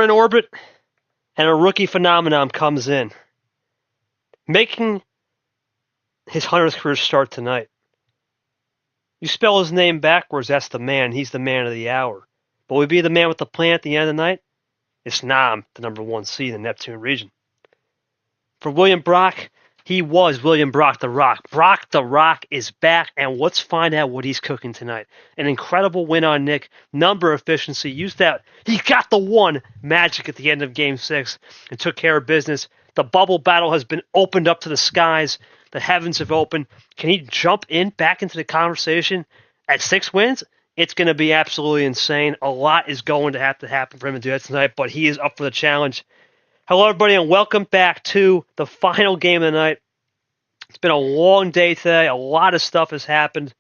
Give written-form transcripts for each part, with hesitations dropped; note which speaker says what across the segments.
Speaker 1: in orbit, and a rookie phenomenon comes in, making his 100th career start tonight. You spell his name backwards, that's the man. He's the man of the hour. But will he be the man with the plan at the end of the night? It's Nam, the number 1 seed in the Neptune region. For William Brock, he was William Brock the Rock. Brock the Rock is back, and let's find out what he's cooking tonight. An incredible win on Nick. Number efficiency. Used that. He got the one magic at the end of Game 6 and took care of business. The bubble battle has been opened up to the skies. The heavens have opened. Can he jump in back into the conversation at 6 wins? It's going to be absolutely insane. A lot is going to have to happen for him to do that tonight, but he is up for the challenge. Hello, everybody, and welcome back to the final game of the night. It's been a long day today. A lot of stuff has happened.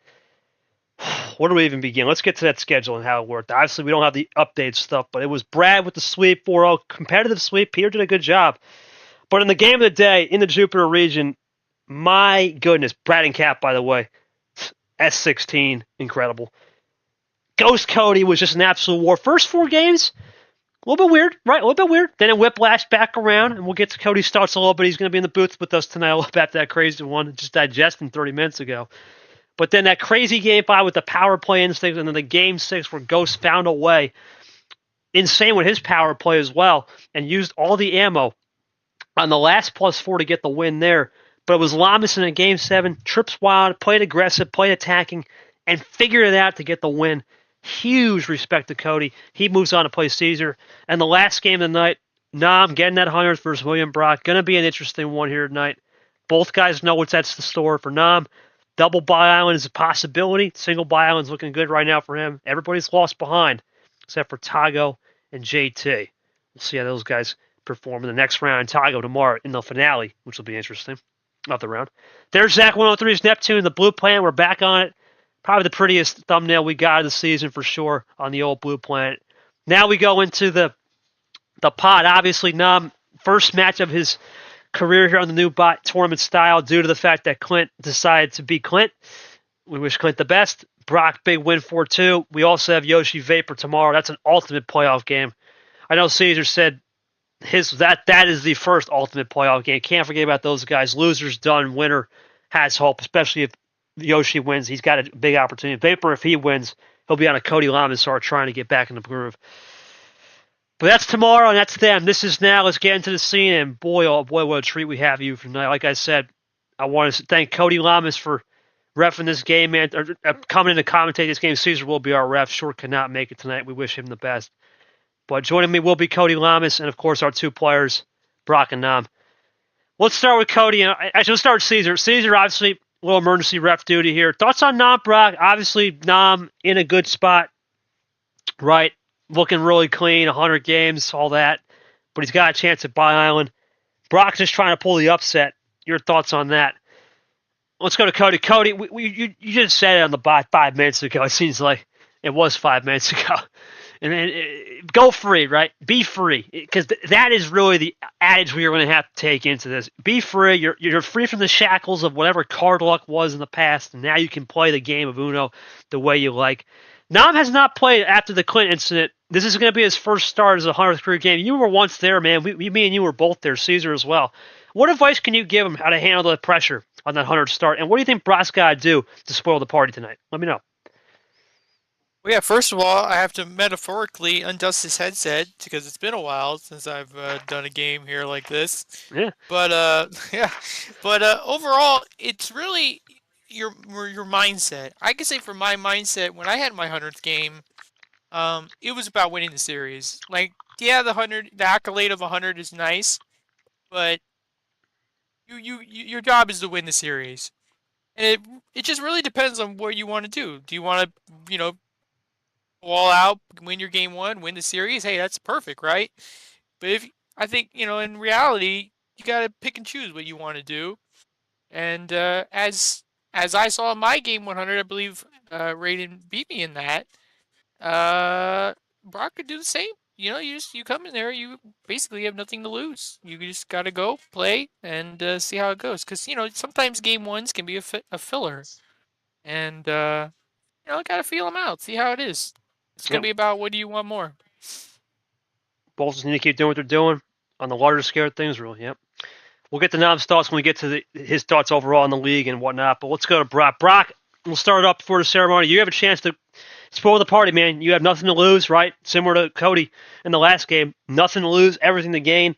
Speaker 1: Where do we even begin? Let's get to that schedule and how it worked. Obviously, we don't have the update stuff, but it was Brad with the sweep 4-0. Competitive sweep. Peter did a good job. But in the game of the day, in the Jupiter region, my goodness, Brad and Cap, by the way, S16, incredible. Ghost Cody was just an absolute war. First 4 games, a little bit weird, right? A little bit weird. Then it whiplashed back around, and we'll get to Cody's starts a little bit. He's going to be in the booth with us tonight about that crazy one, just digesting 30 minutes ago. But then that crazy game 5 with the power play instincts, and then the game 6 where Ghost found a way. Insane with his power play as well, and used all the ammo on the last +4 to get the win there. But it was Lamas in game 7, trips wild, played aggressive, played attacking, and figured it out to get the win. Huge respect to Cody. He moves on to play Caesar. And the last game of the night, Nam getting that 100th versus William Brock. Going to be an interesting one here tonight. Both guys know what's at the store for Nam. Double Buy Island is a possibility. Single Buy Island's looking good right now for him. Everybody's lost behind, except for Tago and JT. We'll see how those guys perform in the next round. Tago tomorrow in the finale, which will be interesting. Not the round. There's Zach 103's Neptune, the Blue Planet. We're back on it. Probably the prettiest thumbnail we got of the season for sure on the old Blue Planet. Now we go into the pod. Obviously, Nam, first match of his career here on the new bot tournament style due to the fact that Clint decided to be Clint. We wish Clint the best. Brock, big win 4-2. We also have Yoshi Vapor tomorrow. That's an ultimate playoff game. I know Caesar said that is the first ultimate playoff game. Can't forget about those guys. Loser's done. Winner has hope, especially if Yoshi wins. He's got a big opportunity. Vapor, if he wins, he'll be on a Cody Lamasar trying to get back in the groove. But that's tomorrow, and that's them. This is now. Let's get into the scene, and boy, oh boy, what a treat we have you for tonight. Like I said, I want to thank Cody Lamas for reffing this game, man, or coming in to commentate this game. Caesar will be our ref. Short cannot make it tonight. We wish him the best. But joining me will be Cody Lamas, and of course our 2 players, Brock and Nam. Let's start with Cody, and I should start with Caesar. Caesar, obviously, little emergency ref duty here. Thoughts on Nam, Brock? Obviously, Nam in a good spot, right? Looking really clean, 100 games, all that. But he's got a chance at Buy Island. Brock's just trying to pull the upset. Your thoughts on that? Let's go to Cody. Cody, you just said it on the bot 5 minutes ago. It seems like it was 5 minutes ago. And go free, right? Be free, because that is really the adage we are going to have to take into this. Be free. You're free from the shackles of whatever card luck was in the past, and now you can play the game of Uno the way you like. Nam has not played after the Clint incident. This is going to be his first start as a 100th career game. You were once there, man. Me and you were both there. Caesar as well. What advice can you give him how to handle the pressure on that 100th start? And what do you think Brock's got to do to spoil the party tonight? Let me know.
Speaker 2: Well, yeah, first of all, I have to metaphorically undust this headset because it's been a while since I've done a game here like this.
Speaker 1: Yeah.
Speaker 2: But yeah, but overall, it's really your mindset. I can say for my mindset, when I had my 100th game, it was about winning the series. Like, yeah, the accolade of 100 is nice, but your job is to win the series, and it just really depends on what you want to do. Do you want to, all out, win your game 1, win the series? Hey, that's perfect, right? But I think, in reality, you got to pick and choose what you want to do. And as I saw in my game 100, I believe Raiden beat me in that. Brock could do the same. You come in there, you basically have nothing to lose. You just got to go play and see how it goes. Because sometimes game 1s can be a filler, and got to feel them out, see how it is. It's going to be about what do you want more.
Speaker 1: Both just need to keep doing what they're doing on the larger scale of things, really. Yep. We'll get to Nam's thoughts when we get to his thoughts overall in the league and whatnot. But let's go to Brock. Brock, we'll start up before the ceremony. You have a chance to spoil the party, man. You have nothing to lose, right? Similar to Cody in the last game. Nothing to lose, everything to gain.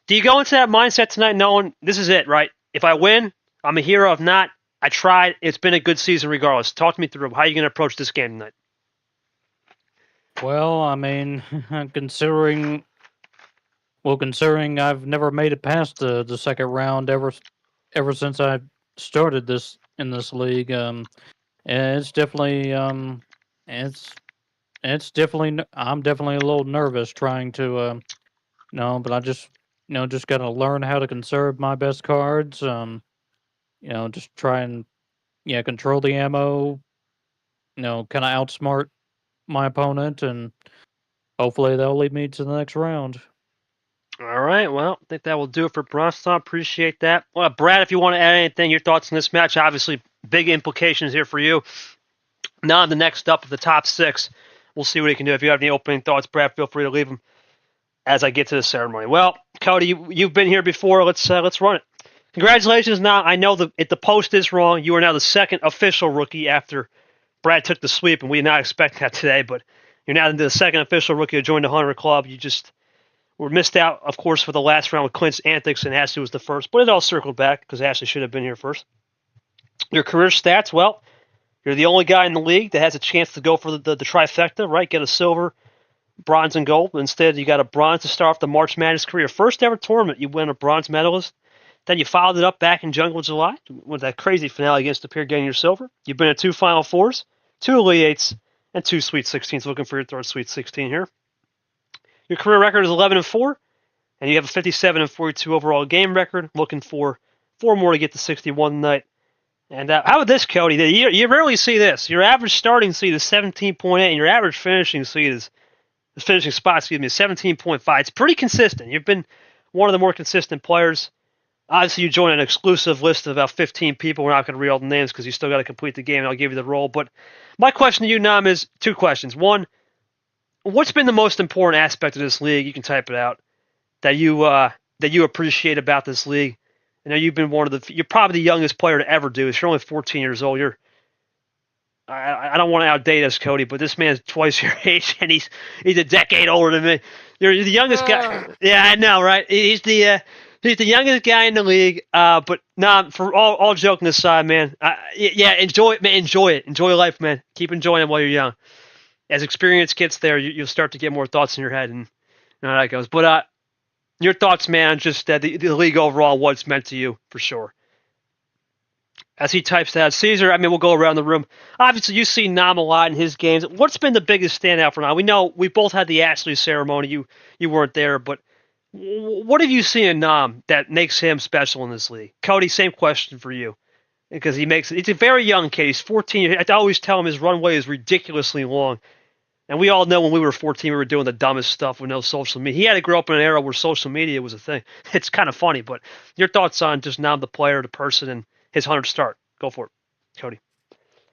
Speaker 1: Do you go into that mindset tonight knowing this is it, right? If I win, I'm a hero. If not, I tried. It's been a good season regardless. Talk me through how you're going to approach this game tonight.
Speaker 3: Well, I mean, considering I've never made it past the second round ever since I started this in this league, and it's definitely it's definitely I'm definitely a little nervous trying to but I just just got to learn how to conserve my best cards, just try and control the ammo, kind of outsmart my opponent, and hopefully that'll lead me to the next round.
Speaker 1: All right, well, I think that will do it for Bronson. Appreciate that. Well, Brad, if you want to add anything, your thoughts on this match, obviously big implications here for you. Now the next up of the top 6. We'll see what he can do. If you have any opening thoughts, Brad, feel free to leave them as I get to the ceremony. Well, Cody, you've been here before. Let's run it. Congratulations. Now, I know the post is wrong. You are now the second official rookie after Brad took the sweep, and we did not expect that today, but you're now the second official rookie to join the 100 Club. You just were missed out, of course, for the last round with Clint's antics, and Ashley was the first, but it all circled back because Ashley should have been here first. Your career stats, well, you're the only guy in the league that has a chance to go for the trifecta, right? Get a silver, bronze, and gold. Instead, you got a bronze to start off the March Madness career. First ever tournament, you win a bronze medalist. Then you followed it up back in Jungle July with that crazy finale against the Pier, getting your silver. You've been at 2 Final Fours, 2 Elite 8s, and 2 Sweet 16s. Looking for your third Sweet 16 here. Your career record is 11-4, and you have a 57-42 overall game record. Looking for 4 more to get to 61 tonight. And how about this, Cody? You rarely see this. Your average starting seed is 17.8, and your average finishing seed is finishing spot, is 17.5. It's pretty consistent. You've been one of the more consistent players. Obviously, you join an exclusive list of about 15 people. We're not going to read all the names because you still got to complete the game, and I'll give you the role. But my question to you, Nam, is 2 questions. One, what's been the most important aspect of this league? You can type it out that you appreciate about this league. I know you've been you're probably the youngest player to ever do this. You're only 14 years old. I don't want to outdate us, Cody, but this man's twice your age, and he's a decade older than me. You're the youngest guy. Yeah, I know, right? He's the youngest guy in the league. But nah, for all joking aside, man. Enjoy it, man. Enjoy it. Enjoy life, man. Keep enjoying it while you're young. As experience gets there, you'll start to get more thoughts in your head, and how that goes. But your thoughts, man, just the league overall, what it's meant to you, for sure. As he types that, Caesar, I mean, we'll go around the room. Obviously, you see Nam a lot in his games. What's been the biggest standout for Nam? We know we both had the Ashley ceremony. You weren't there, but what have you seen in Nam that makes him special in this league? Cody, same question for you. Because he's a very young kid. He's 14. I always tell him his runway is ridiculously long. And we all know when we were 14, we were doing the dumbest stuff with no social media. He had to grow up in an era where social media was a thing. It's kind of funny, but your thoughts on just Nam, the player, the person, and his 100 start. Go for it, Cody.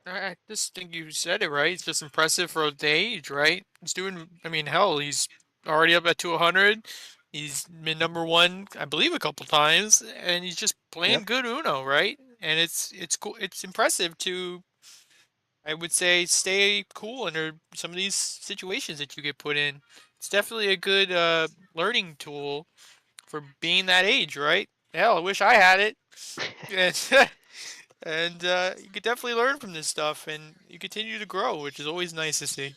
Speaker 2: I just think you said it right. It's just impressive for the age, right? He's doing, I mean, hell, he's already up at 200. He's been number 1, I believe, a couple times, and he's just playing good Uno, right? And it's cool. It's impressive to, I would say, stay cool under some of these situations that you get put in. It's definitely a good learning tool for being that age, right? Hell, I wish I had it. And you could definitely learn from this stuff, and you continue to grow, which is always nice to see.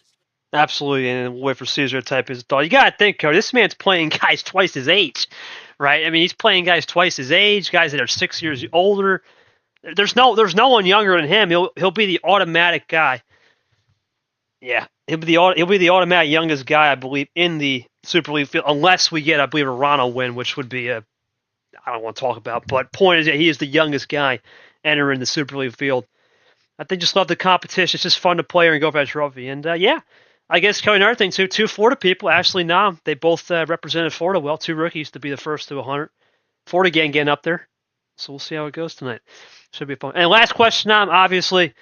Speaker 1: Absolutely, and we'll wait for Caesar to type his thought. You got to think, Cody, this man's playing guys twice his age, right? I mean, he's playing guys twice his age, guys that are 6 years older. There's no one younger than him. He'll be the automatic guy. Yeah, he'll be the automatic youngest guy, I believe, in the Super League field, unless we get, I believe, a Rano win, which would be I don't want to talk about. But point is that he is the youngest guy entering the Super League field. I think just love the competition. It's just fun to play and go for that trophy. And I guess Cody, another thing too. 2 Florida people, Ashley and Nam, they both represented Florida well. 2 rookies to be the first to 100. Florida gang getting up there. So we'll see how it goes tonight. Should be fun. And last question, Nam, obviously,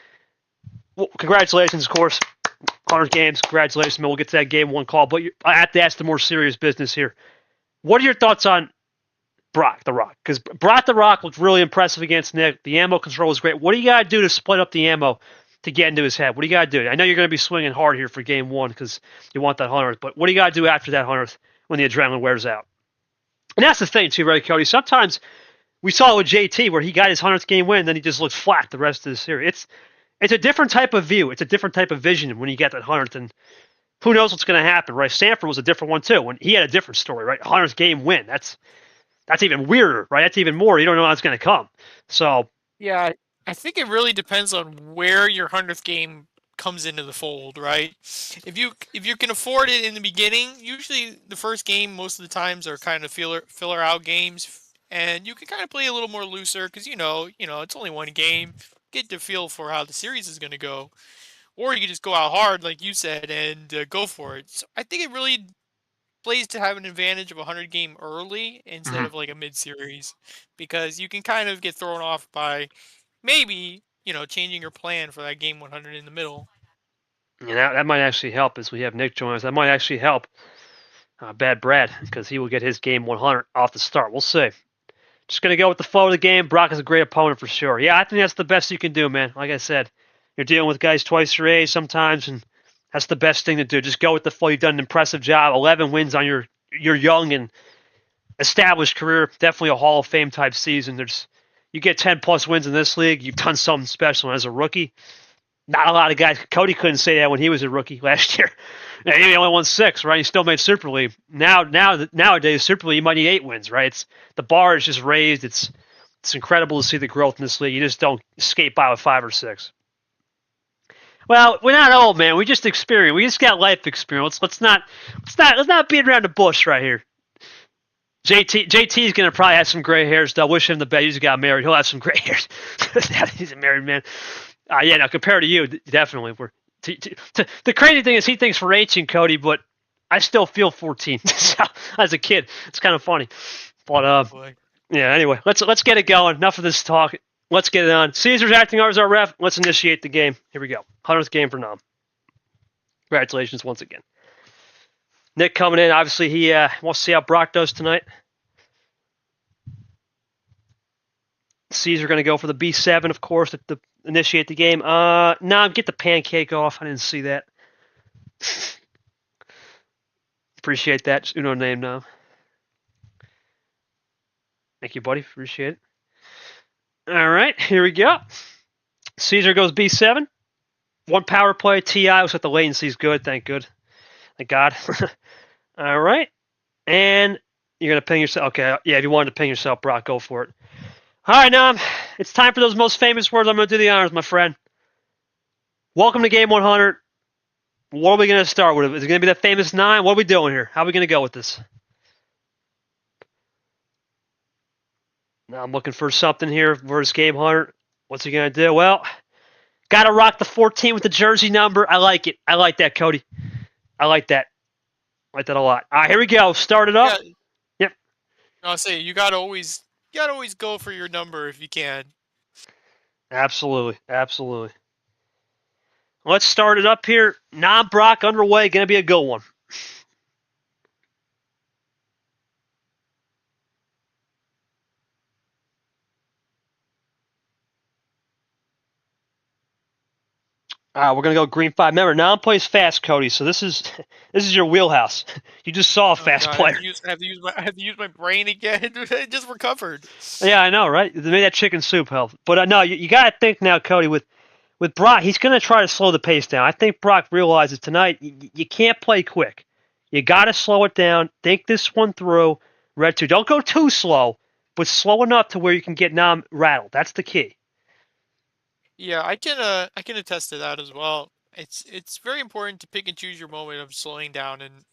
Speaker 1: well, congratulations, of course. 100 games. Congratulations, man. We'll get to that game 1 call. But I have to ask the more serious business here. What are your thoughts on Brock the Rock? Because Brock the Rock looked really impressive against Nick. The ammo control was great. What do you got to do to split up the ammo to get into his head? What do you got to do? I know you're going to be swinging hard here for game 1 because you want that 100th. But what do you got to do after that 100th when the adrenaline wears out? And that's the thing, too, right, Cody? Sometimes we saw it with JT where he got his 100th game win, and then he just looked flat the rest of the series. It's a different type of view. It's a different type of vision when you get that 100th. And who knows what's going to happen, right? Stanford was a different one, too. When he had a different story, right? 100th game win. That's even weirder, right? That's even more. You don't know how it's going to come. So
Speaker 2: yeah, I think it really depends on where your 100th game comes into the fold, right? If you can afford it in the beginning, usually the first game most of the times are kind of filler out games, and you can kind of play a little more looser because you know it's only one game. Get the feel for how the series is going to go, or you can just go out hard like you said and go for it. So I think it really plays to have an advantage of a 100 game early instead of like a mid series, because you can kind of get thrown off by maybe changing your plan for that game 100 in the middle.
Speaker 1: yeah, that might actually help as we have Nick join us. That might actually help Bad Brad because he will get his game 100 off the start. We'll see. Just going to go with the flow of the game. Brock is a great opponent for sure. Yeah, I think that's the best you can do, man. Like I said, you're dealing with guys twice your age sometimes, and that's the best thing to do. Just go with the flow. You've done an impressive job. 11 wins on your young and established career. Definitely a Hall of Fame type season. You get 10-plus wins in this league, you've done something special. And as a rookie, not a lot of guys. Cody couldn't say that when he was a rookie last year. He only won 6, right? He still made Super League. Nowadays, Super League, you might need 8 wins, right? The bar is just raised. It's incredible to see the growth in this league. You just don't skate by with 5 or 6. Well, we're not old, man. We just experience. We just got life experience. Let's not beat around the bush right here. JT's gonna probably have some gray hairs. Though. Wish him the best. He just got married. He'll have some gray hairs. He's a married man. Yeah, no, compared to you, definitely. The crazy thing is he thinks we're 18, Cody, but I still feel 14 as a kid. It's kind of funny. But yeah. Anyway, let's get it going. Enough of this talk. Let's get it on. Caesar's acting as our ref. Let's initiate the game. Here we go. 100th game for Nam. Congratulations once again. Nick coming in. Obviously, he wants to see how Brock does tonight. Caesar going to go for the B7, of course, to initiate the game. Nam, get the pancake off. I didn't see that. Appreciate that. Just Uno name now. Thank you, buddy. Appreciate it. All right, here we go. Caesar goes B7. 1 power play. TI looks like the latency's good. Thank God. All right. And you're going to ping yourself. Okay, yeah, if you wanted to ping yourself, Brock, go for it. All right, Nam. It's time for those most famous words. I'm going to do the honors, my friend. Welcome to Game 100. What are we going to start with? Is it going to be the famous 9? What are we doing here? How are we going to go with this? Now I'm looking for something here for this Game 100. What's he going to do? Well, got to rock the 14 with the jersey number. I like it. I like that, Cody. I like that. I like that a lot. All right, here we go. Start it up.
Speaker 2: Yeah.
Speaker 1: Yep.
Speaker 2: I'll say you gotta always go for your number if you can.
Speaker 1: Absolutely. Let's start it up here. Nam Brock underway. Going to be a good one. We're gonna go green 5. Remember, Nam plays fast, Cody. So this is your wheelhouse. You just saw a fast player.
Speaker 2: I have to use my brain again. I just recovered.
Speaker 1: Yeah, I know, right? They made that chicken soup help. But no, you got to think now, Cody. With Brock, he's gonna try to slow the pace down. I think Brock realizes tonight you can't play quick. You got to slow it down. Think this one through. Red 2. Don't go too slow, but slow enough to where you can get Nam rattled. That's the key.
Speaker 2: Yeah, I can attest to that as well. It's very important to pick and choose your moment of slowing down and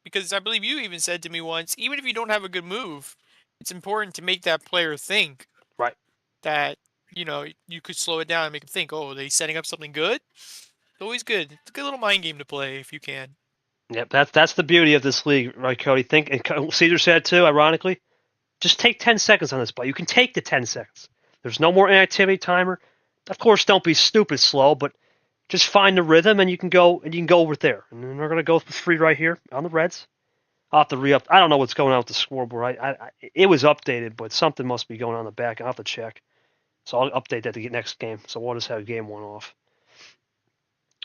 Speaker 2: because I believe you even said to me once, even if you don't have a good move, it's important to make that player think
Speaker 1: right
Speaker 2: that you could slow it down and make them think, oh, are they setting up something good? It's always good. It's a good little mind game to play if you can.
Speaker 1: Yep, that's the beauty of this league, right, Cody? Think, and Caesar said too, ironically, just take 10 seconds on this play. You can take the 10 seconds. There's no more inactivity timer. Of course, don't be stupid slow, but Just find the rhythm, and you can go over there. And then we're gonna go with 3 right here on the Reds. I'll have to re-up. I don't know what's going on with the scoreboard. It was updated, but something must be going on in the back. I'll have to check. So I'll update that to get next game. So we'll just have game 1 off.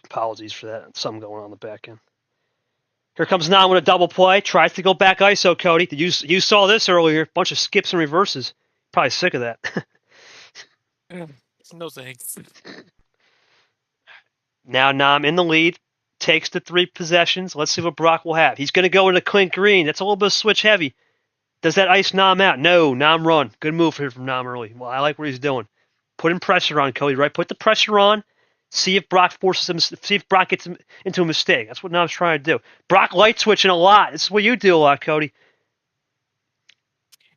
Speaker 1: Apologies for that. Something going on in the back end. Here comes Nam with a double play. Tries to go back ISO, Cody. You saw this earlier. Bunch of skips and reverses. Probably sick of that.
Speaker 2: No thanks.
Speaker 1: Now Nam in the lead. Takes the 3 possessions. Let's see what Brock will have. He's going to go into Clint Green. That's a little bit of switch heavy. Does that ice Nam out? No. Nam run. Good move here from Nam early. Well, I like what he's doing. Putting pressure on Cody, right? Put the pressure on. See if Brock forces him. See if Brock gets him into a mistake. That's what Nam's trying to do. Brock light switching a lot. This is what you do a lot, Cody.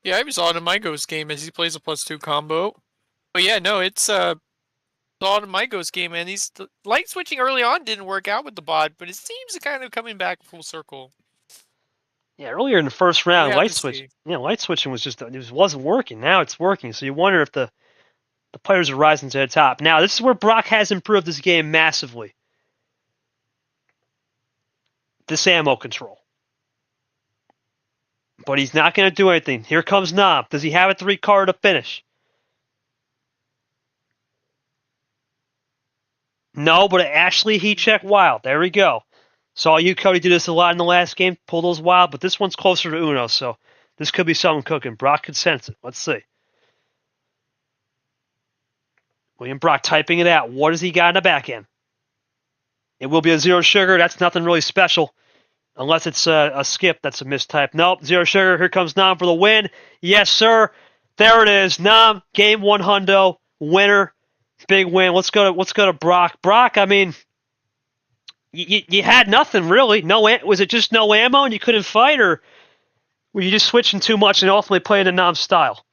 Speaker 2: Yeah, I saw it in my Ghost game as he plays a +2 combo. But yeah, no, it's saw it in my Ghost game, and the light switching early on didn't work out with the bot, but it seems to kind of coming back full circle.
Speaker 1: Yeah, earlier in the first round, light
Speaker 2: switching
Speaker 1: was wasn't working. Now it's working. So you wonder if the players are rising to the top. Now this is where Brock has improved this game massively. This ammo control. But he's not going to do anything. Here comes Nam. Does he have a 3 card to finish? No, but Ashley heat check wild. There we go. Saw you, Cody, do this a lot in the last game. Pull those wild, but this one's closer to Uno, so this could be something cooking. Brock could sense it. Let's see. William Brock typing it out. What does he got in the back end? It will be a 0 sugar. That's nothing really special. Unless it's a skip, that's a mistype. Nope, 0 sugar. Here comes Nam for the win. Yes, sir. There it is. Nam, game 1 hundo, winner, big win. Let's go to Brock. Brock, I mean, you had nothing really. Was it just no ammo and you couldn't fight, or were you just switching too much and ultimately playing in Nam's style?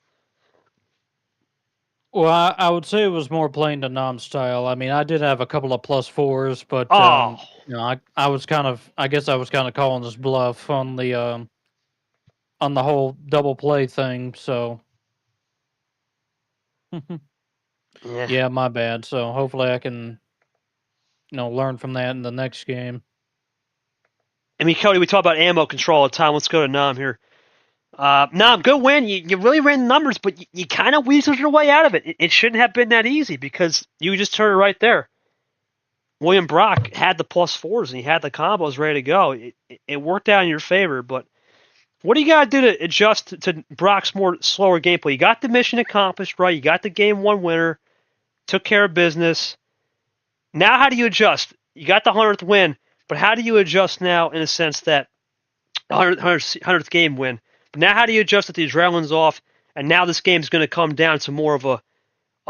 Speaker 3: Well, I would say it was more playing to Nam's style. I mean, I did have a couple of +4s, but I was I guess I was kind of calling this bluff on the whole double play thing. So, yeah, my bad. So hopefully I can, learn from that in the next game.
Speaker 1: I mean, Cody, we talk about ammo control all the time. Let's go to Nam here. Nam, good win. You really ran the numbers, but you kind of weaseled your way out of it. It shouldn't have been that easy because you just turned it right there. William Brock had the +4s and he had the combos ready to go. It worked out in your favor, but what do you got to do to adjust to Brock's more slower gameplay? You got the mission accomplished, right? You got the game 1 winner, took care of business. Now how do you adjust? You got the 100th win, but how do you adjust now in a sense that 100th game win? But now how do you adjust that the adrenaline's off, and now this game's going to come down to more of a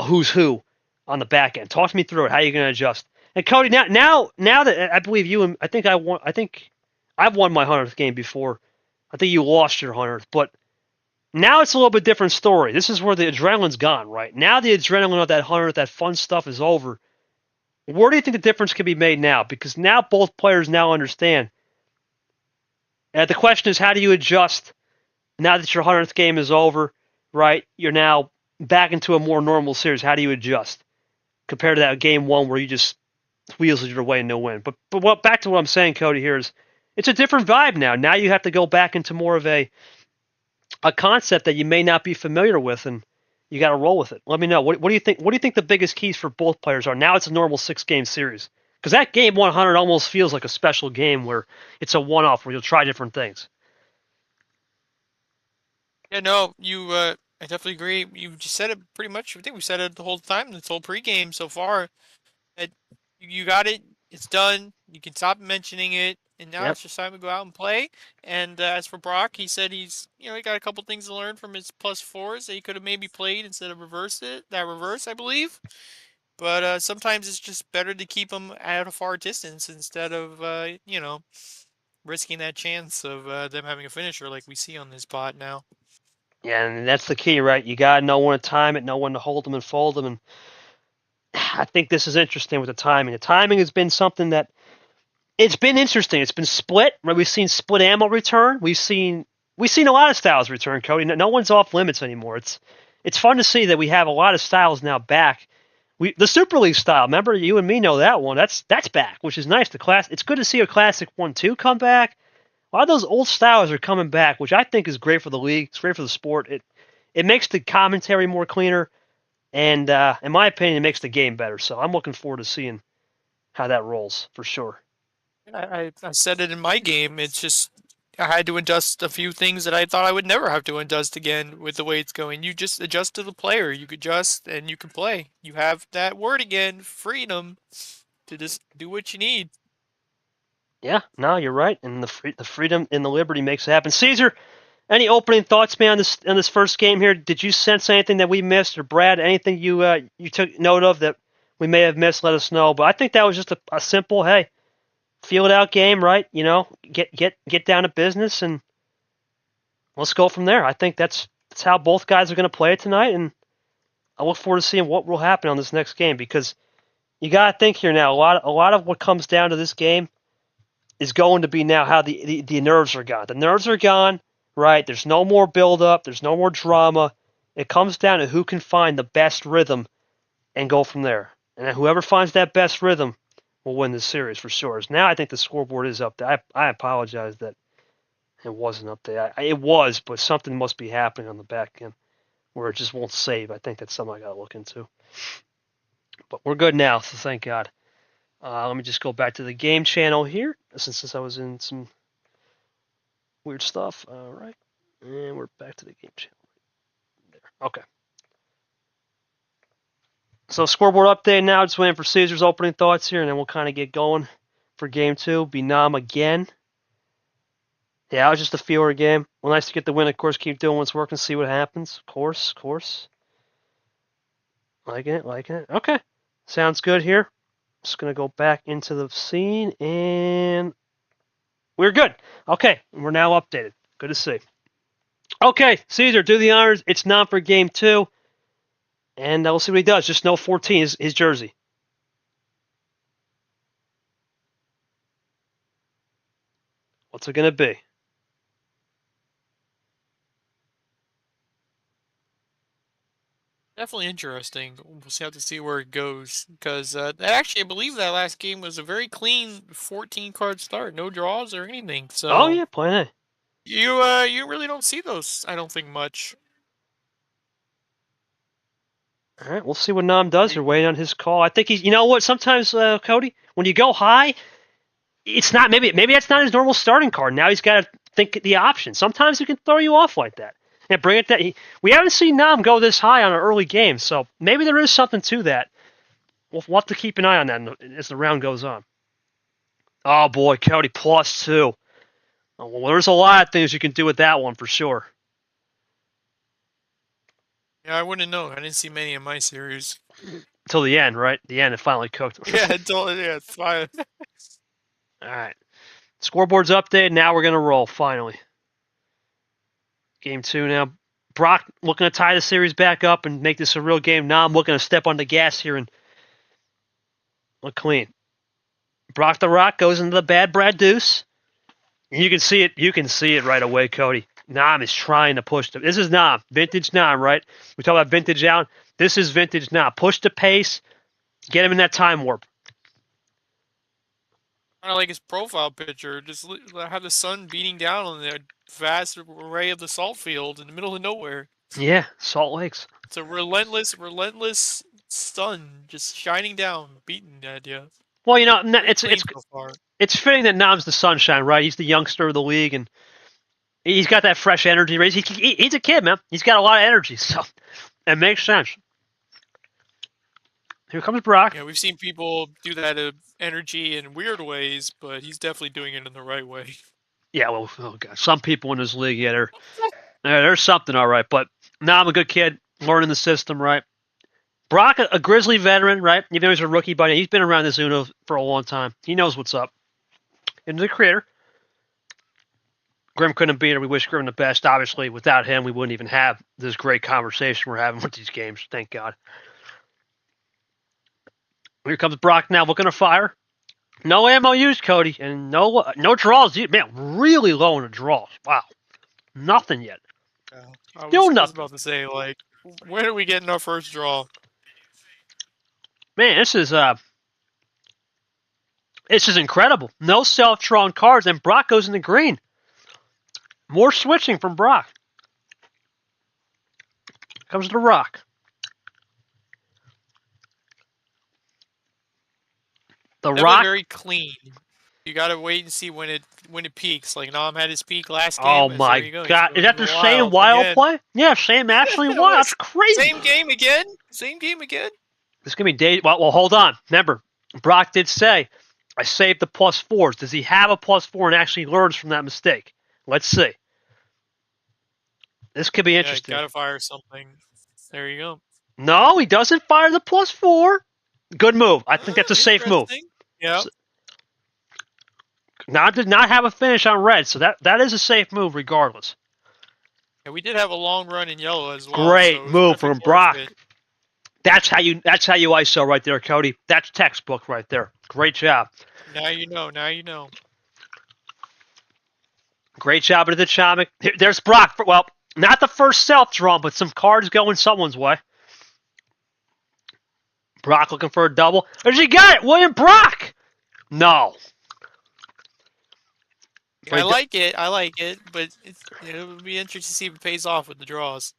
Speaker 1: who's who on the back end? Talk to me through it. How are you going to adjust? And Cody, now that I believe you and I think I've won my 100th game before. I think you lost your 100th, but now it's a little bit different story. This is where the adrenaline's gone, right? Now the adrenaline of that 100th, that fun stuff is over. Where do you think the difference can be made now? Because now both players now understand. And the question is, how do you adjust now that your 100th game is over, right? You're now back into a more normal series. How do you adjust compared to that game 1 where you just weaseled your way and no win? But back to what I'm saying, Cody, here is it's a different vibe now. Now you have to go back into more of a concept that you may not be familiar with, and you got to roll with it. Let me know. What do you think? What do you think the biggest keys for both players are? Now it's a normal 6-game series. Because that game 100 almost feels like a special game where it's a one-off where you'll try different things.
Speaker 2: Yeah, no, I definitely agree. You just said it pretty much. I think we said it the whole time, this whole pregame so far. That you got it. It's done. You can stop mentioning it. And now it's just time to go out and play. And as for Brock, he said he got a couple things to learn from his +4s that he could have maybe played instead of reverse, I believe. But sometimes it's just better to keep them at a far distance instead of, risking that chance of them having a finisher like we see on this bot now.
Speaker 1: Yeah, and that's the key, right? You got to know when to time it, know when to hold them and fold them. And I think this is interesting with the timing. The timing has been something that it's been interesting. It's been split. Right? We've seen split ammo return. We've seen a lot of styles return, Cody. No one's off limits anymore. It's fun to see that we have a lot of styles now back the Super League style. Remember, you and me know that one. That's back, which is nice. It's good to see a classic 1-2 come back. A lot of those old styles are coming back, which I think is great for the league. It's great for the sport. It makes the commentary more cleaner, and in my opinion, it makes the game better. So I'm looking forward to seeing how that rolls for sure.
Speaker 2: I said it in my game. It's just I had to adjust a few things that I thought I would never have to adjust again with the way it's going. You just adjust to the player. You adjust and you can play. You have that word again, freedom, to just do what you need.
Speaker 1: Yeah, no, you're right, and the freedom and the liberty makes it happen. Caesar, any opening thoughts, man, on this first game here? Did you sense anything that we missed, or Brad, anything you took note of that we may have missed? Let us know. But I think that was just a simple, hey, feel it out game, right? You know, get down to business, and let's go from there. I think that's how both guys are going to play it tonight, and I look forward to seeing what will happen on this next game, because you got to think here now. A lot of what comes down to this game is going to be now how the nerves are gone. The nerves are gone, right? There's no more build-up. There's no more drama. It comes down to who can find the best rhythm and go from there. And whoever finds that best rhythm will win this series for sure. Now I think the scoreboard is up there. I apologize that it wasn't up there. It was, but something must be happening on the back end where it just won't save. I think that's something I got to look into. But we're good now, so thank God. Let me just go back to the game channel here, since I was in some weird stuff. All right, and we're back to the game channel. There. Okay. So scoreboard update now. Just waiting for Caesar's opening thoughts here, and then we'll kind of get going for game two. Be Nam again. Yeah, it was just a feeler game. Well, nice to get the win. Of course, keep doing what's working, see what happens. Of course. Liking it. Okay. Sounds good here. Just going to go back into the scene, and we're good. Okay, we're now updated. Good to see. Okay, Caesar, do the honors. It's Nam for game two, and we'll see what he does. Just know 14 is his jersey. What's it going to be?
Speaker 2: Definitely interesting. We'll have to see where it goes because actually, I believe that last game was a very clean 14 card start, no draws or anything. So
Speaker 1: Oh yeah, plan A.
Speaker 2: you really don't see those. I don't think much.
Speaker 1: All right, we'll see what Nam does. We're waiting on his call. I think he's. You know what? Sometimes, Cody, when you go high, it's not maybe that's not his normal starting card. Now he's got to think the option. Sometimes he can throw you off like that. And bring it that we haven't seen Nam go this high on an early game, so maybe there is something to that. We'll have to keep an eye on that as the round goes on. Oh boy, Cody +2. Oh, well, there's a lot of things you can do with that one for sure.
Speaker 2: Yeah, I wouldn't know. I didn't see many in my series.
Speaker 1: Until the end, right? The end, it finally cooked.
Speaker 2: Yeah, it's fine.
Speaker 1: All right. Scoreboard's updated. Now we're going to roll, finally. Game two now. Brock looking to tie the series back up and make this a real game. Now I'm looking to step on the gas here and look clean. Brock the Rock goes into the bad Brad Deuce. And you can see it. You can see it right away, Cody. Nam is trying to push. This is Nam. Vintage Nam, right? We talk about vintage out. This is vintage Nam. Push the pace. Get him in that time warp.
Speaker 2: Kind of like his profile picture. Just have the sun beating down on the vast array of the salt field in the middle of nowhere.
Speaker 1: Yeah, Salt Lakes.
Speaker 2: It's a relentless sun just shining down, beating at you.
Speaker 1: Well, you know, it's fitting that Nam's the sunshine, right? He's the youngster of the league, and he's got that fresh energy. Right? He's a kid, man. He's got a lot of energy, so it makes sense. Here comes Brock.
Speaker 2: Yeah, we've seen people do that energy in weird ways, but he's definitely doing it in the right way.
Speaker 1: Yeah, well, oh God, some people in this league, yeah, there's something all right. But now I'm a good kid, learning the system, right? Brock, a Grizzly veteran, right? Even though he's a rookie, but he's been around this Uno for a long time. He knows what's up. Into the creator. Grim couldn't beat her. We wish Grim the best. Obviously, without him, we wouldn't even have this great conversation we're having with these games. Thank God. Here comes Brock now, looking to fire. No ammo used, Cody, and no draws. Man, really low in the draws. Wow, nothing yet.
Speaker 2: I was about to say, like, when are we getting our first draw?
Speaker 1: Man, this is incredible. No self-drawn cards, and Brock goes into green. More switching from Brock. Comes to Rock. The
Speaker 2: Definitely
Speaker 1: Rock.
Speaker 2: very clean. You gotta wait and see when it peaks. Like Nam had his peak last
Speaker 1: Oh
Speaker 2: game.
Speaker 1: my
Speaker 2: There you go.
Speaker 1: God! Is that the same wild play? Yeah, same actually wild. That's crazy.
Speaker 2: Same game again. Same game again.
Speaker 1: This is gonna be day. Well, hold on. Remember, Brock did say, "I saved the +4s." Does he have a +4 and actually learns from that mistake? Let's see. This could be interesting.
Speaker 2: Gotta fire something. There you go.
Speaker 1: No, he doesn't fire the +4. Good move. I think that's a safe move.
Speaker 2: Yeah.
Speaker 1: Now did not have a finish on red, so that is a safe move regardless.
Speaker 2: And we did have a long run in yellow as well.
Speaker 1: Great move from Brock. That's how you ISO right there, Cody. That's textbook right there. Great job.
Speaker 2: Now you know. Now you know.
Speaker 1: Great job into the Chomik. There's Brock. Well, not the first self-drawn, but some cards going someone's way. Brock looking for a double. Or he got it. William Brock. No.
Speaker 2: I like it, but it would be interesting to see if it pays off with the draws.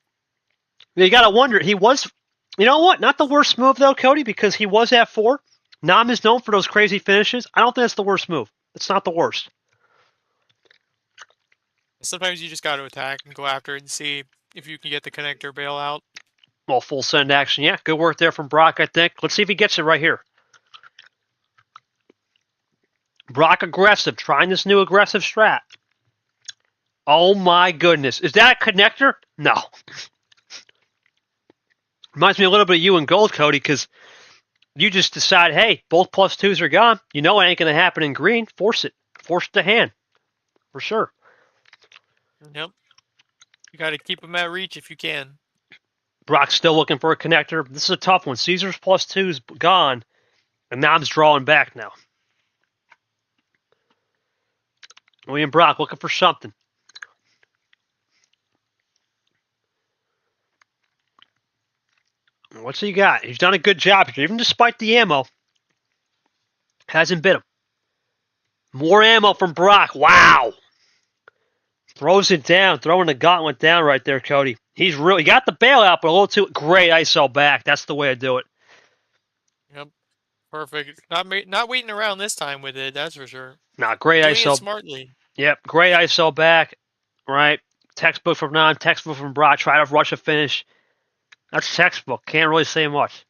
Speaker 1: You got to wonder. He was, you know what? Not the worst move, though, Cody, because he was at 4. Nam is known for those crazy finishes. I don't think that's the worst move. It's not the worst.
Speaker 2: Sometimes you just got to attack and go after it and see if you can get the connector bailout.
Speaker 1: Well, full send action. Yeah, good work there from Brock, I think. Let's see if he gets it right here. Brock aggressive, trying this new aggressive strat. Oh my goodness. Is that a connector? No. Reminds me a little bit of you and Gold, Cody, because you just decide, hey, both +2s are gone. You know it ain't going to happen in green. Force it. Force it to hand. For sure.
Speaker 2: Yep. You got to keep them at reach if you can.
Speaker 1: Brock's still looking for a connector. This is a tough one. Caesar's +2's gone, and Nam's drawing back now. William Brock looking for something. What's he got? He's done a good job here, even despite the ammo. Hasn't bit him. More ammo from Brock. Wow. Throws it down, throwing the gauntlet down right there, Cody. He got the bailout, but a little too great ISO back. That's the way to do it.
Speaker 2: Yep. Perfect. Not waiting around this time with it, that's for sure.
Speaker 1: Nah, great
Speaker 2: Doing
Speaker 1: ISO.
Speaker 2: it smartly.
Speaker 1: Yep, great ISO back. Right. Textbook from Nam, textbook from Brock. Try to rush a finish. That's textbook. Can't really say much.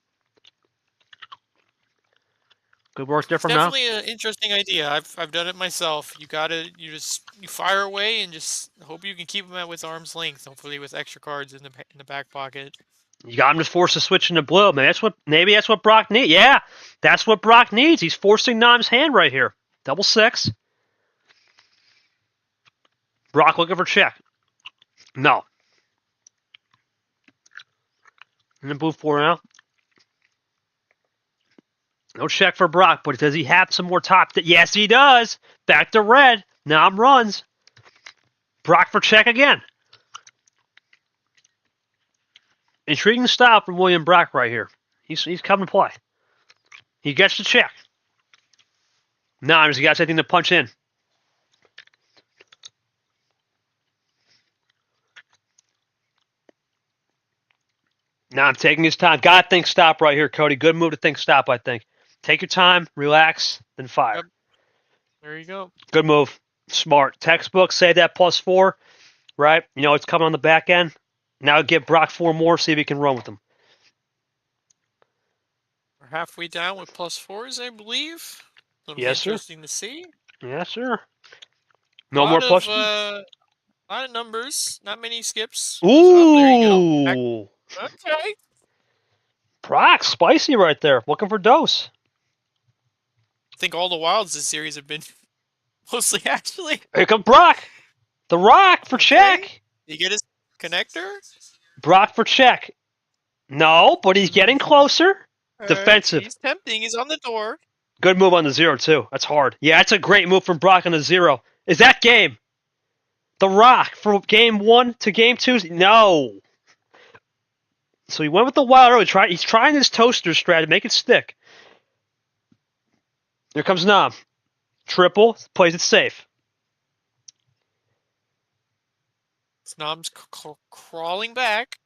Speaker 1: Good work there from Nam.
Speaker 2: Definitely an interesting idea. I've done it myself. You fire away and just hope you can keep them with arm's length. Hopefully with extra cards in the back pocket.
Speaker 1: You got him to force a switch into blue. Man, maybe that's what Brock needs. Yeah, that's what Brock needs. He's forcing Nam's hand right here. Double 6. Brock looking for check. No. In the blue 4 now. No check for Brock, but does he have some more top? Yes, he does. Back to red. Nam runs. Brock for check again. Intriguing style from William Brock right here. He's coming to play. He gets the check. Now he's got something to punch in. Now I'm taking his time. Gotta think stop right here, Cody. Good move to think stop, I think. Take your time, relax, then fire.
Speaker 2: Yep. There you go.
Speaker 1: Good move. Smart. Textbook, save that +4, right? You know, it's coming on the back end. Now give Brock 4 more, see if he can run with them.
Speaker 2: We're halfway down with +4s, I believe.
Speaker 1: Yes, sir.
Speaker 2: Interesting to see.
Speaker 1: Yes, sir. No more +2s.
Speaker 2: A lot of numbers, not many skips.
Speaker 1: Ooh.
Speaker 2: There you go. Okay.
Speaker 1: Brock, spicy right there. Looking for dose.
Speaker 2: I think all the wilds this series have been mostly actually.
Speaker 1: Here comes Brock. The Rock for check.
Speaker 2: You get his connector?
Speaker 1: Brock for check. No, but he's getting closer. Defensive.
Speaker 2: He's tempting. He's on the door.
Speaker 1: Good move on the 0, too. That's hard. Yeah, that's a great move from Brock on the 0. Is that game? The Rock for game 1 to game 2? No. So he went with the wild early. He's trying his toaster strategy, make it stick. Here comes Nam. Triple, plays it safe.
Speaker 2: Snob's crawling back.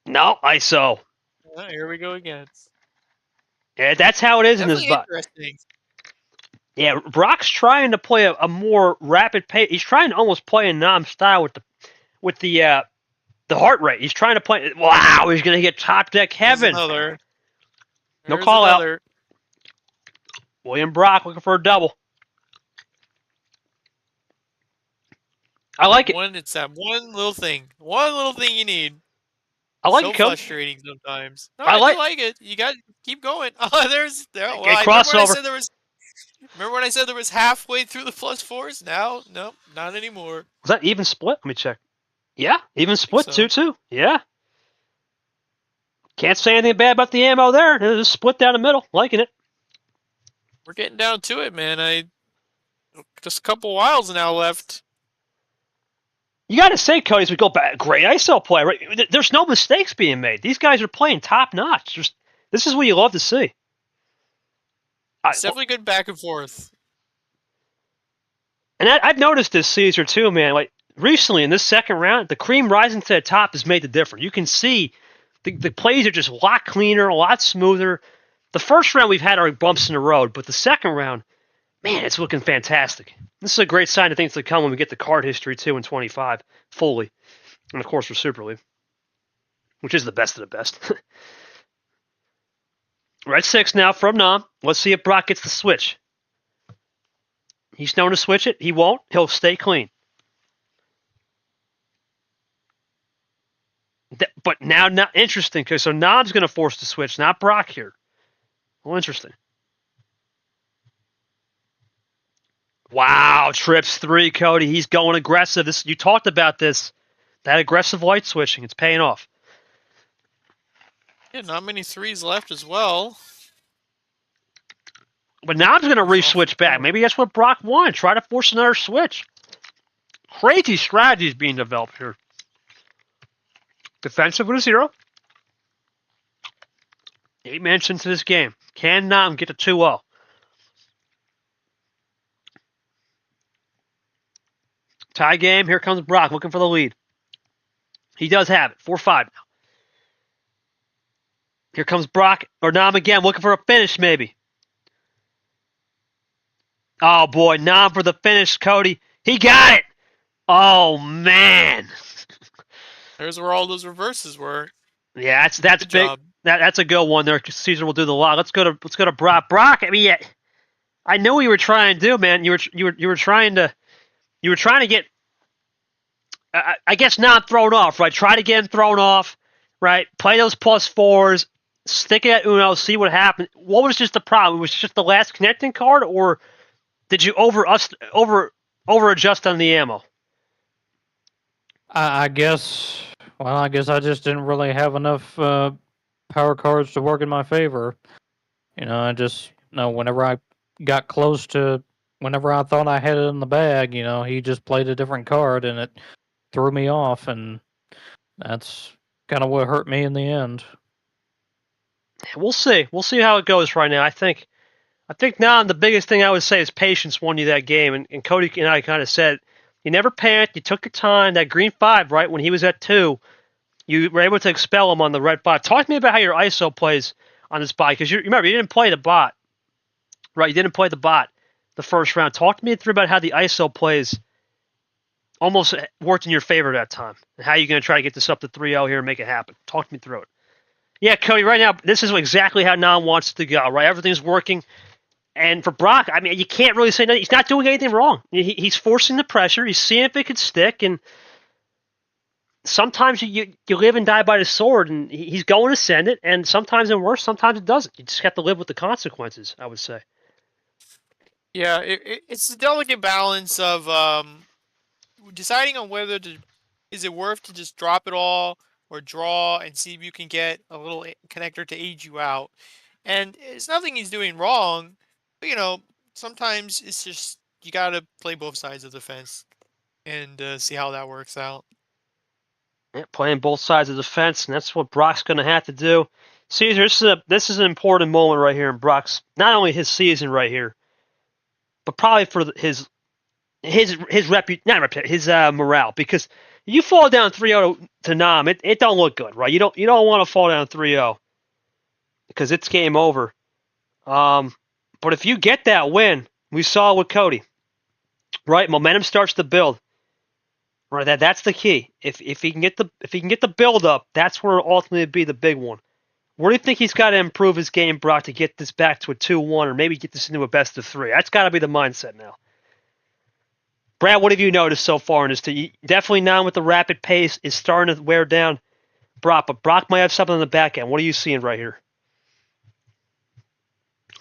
Speaker 1: No, ISO.
Speaker 2: Here we go again.
Speaker 1: Yeah, that's how it is in this
Speaker 2: Definitely
Speaker 1: bot.
Speaker 2: interesting.
Speaker 1: Yeah, Brock's trying to play a more rapid pace. He's trying to almost play in Nam style with the heart rate. He's trying to play. Wow, he's gonna get top deck heaven.
Speaker 2: There's
Speaker 1: No call
Speaker 2: another.
Speaker 1: out. William Brock looking for a double. I like it.
Speaker 2: It's that one little thing. One little thing you need.
Speaker 1: I like
Speaker 2: so
Speaker 1: it, Coach.
Speaker 2: Frustrating sometimes. No, I do like it. You got to keep going. Oh, there's there. Well, I
Speaker 1: crossover.
Speaker 2: Remember when I said there was halfway through the +4s? Now, nope, not anymore.
Speaker 1: Was that even split? Let me check. Yeah, even split
Speaker 2: so.
Speaker 1: 2-2. Yeah. Can't say anything bad about the ammo there. It was split down the middle. Liking it.
Speaker 2: We're getting down to it, man. Just a couple wilds now left.
Speaker 1: You got to say, Cody, as we go back, great ISO play. Right? There's no mistakes being made. These guys are playing top notch. This is what you love to see.
Speaker 2: It's definitely good back and forth.
Speaker 1: And I've noticed this, Caesar, too, man. Like recently in this second round, the cream rising to the top has made the difference. You can see the plays are just a lot cleaner, a lot smoother. The first round we've had our bumps in the road, but the second round, man, it's looking fantastic. This is a great sign of things to come when we get the card history, too, in 25, fully. And, of course, for Super League, which is the best of the best. Red 6 now from Nam. Let's see if Brock gets the switch. He's known to switch it. He won't. He'll stay clean. But now, interesting, because so Nam's going to force the switch, not Brock here. Well, interesting. Wow, trips 3, Cody. He's going aggressive. You talked about this. That aggressive light switching. It's paying off.
Speaker 2: Yeah, not many 3s left as well.
Speaker 1: But now I'm going to re-switch back. Maybe that's what Brock wanted. Try to force another switch. Crazy strategies being developed here. Defensive with a 0. 8 minutes into this game. Can Nam get to 2-0? Tie game. Here comes Brock looking for the lead. He does have it. 4-5 now. Here comes Brock, or Nam again, looking for a finish maybe. Oh, boy. Nam for the finish, Cody. He got it. Oh, man.
Speaker 2: There's where all those reverses were.
Speaker 1: Yeah, that's
Speaker 2: good
Speaker 1: big.
Speaker 2: Job.
Speaker 1: That's a good one there. Caesar will do the lot. Let's go to Brock. Brock, I mean, yeah, I know what you were trying to do, man. You were trying to get, I guess, not thrown off, right? Try to get him thrown off, right? Play those +4s, stick it at Uno, see what happened. What was just the problem? Was it just the last connecting card, or did you over adjust on the ammo?
Speaker 3: I guess. Well, I guess I just didn't really have enough power cards to work in my favor. I just whenever I got close to, whenever I thought I had it in the bag, he just played a different card and it threw me off, and that's kind of what hurt me in the end.
Speaker 1: We'll see. We'll see how it goes right now. I think now the biggest thing I would say is patience won you that game, and Cody and I kind of said, you never panicked. You took your time. That green 5, right, when he was at 2, you were able to expel him on the red 5. Talk to me about how your ISO plays on this bot, because you remember, you didn't play the bot, right? You didn't play the bot the first round. Talk to me through about how the ISO plays almost worked in your favor that time, and how you're going to try to get this up to 3-0 here and make it happen. Talk to me through it. Yeah, Cody, right now, this is exactly how Nam wants it to go, right? Everything's working. And for Brock, I mean, you can't really say nothing. He's not doing anything wrong. He's forcing the pressure. He's seeing if it could stick. And sometimes you live and die by the sword, and he's going to send it. And sometimes it works, sometimes it doesn't. You just have to live with the consequences, I would say.
Speaker 2: Yeah, it's a delicate balance of deciding on whether is it worth to just drop it all or draw and see if you can get a little connector to aid you out. And it's nothing he's doing wrong. But, sometimes it's just you got to play both sides of the fence and see how that works out.
Speaker 1: Yeah, playing both sides of the fence, and that's what Brock's going to have to do. Caesar, this is an important moment right here in Brock's, not only his season right here, but probably for his morale, because you fall down 3-0 to Nam, it don't look good, right? You don't want to fall down 3-0 because it's game over. But if you get that win, we saw with Cody, right? Momentum starts to build. Right, that's the key. If he can get the build up, that's where it'll ultimately be the big one. Where do you think he's got to improve his game, Brock, to get this back to a 2-1 or maybe get this into a best of 3? That's got to be the mindset now. Brad, what have you noticed so far in this? Definitely now with the rapid pace is starting to wear down Brock, but Brock might have something on the back end. What are you seeing right here?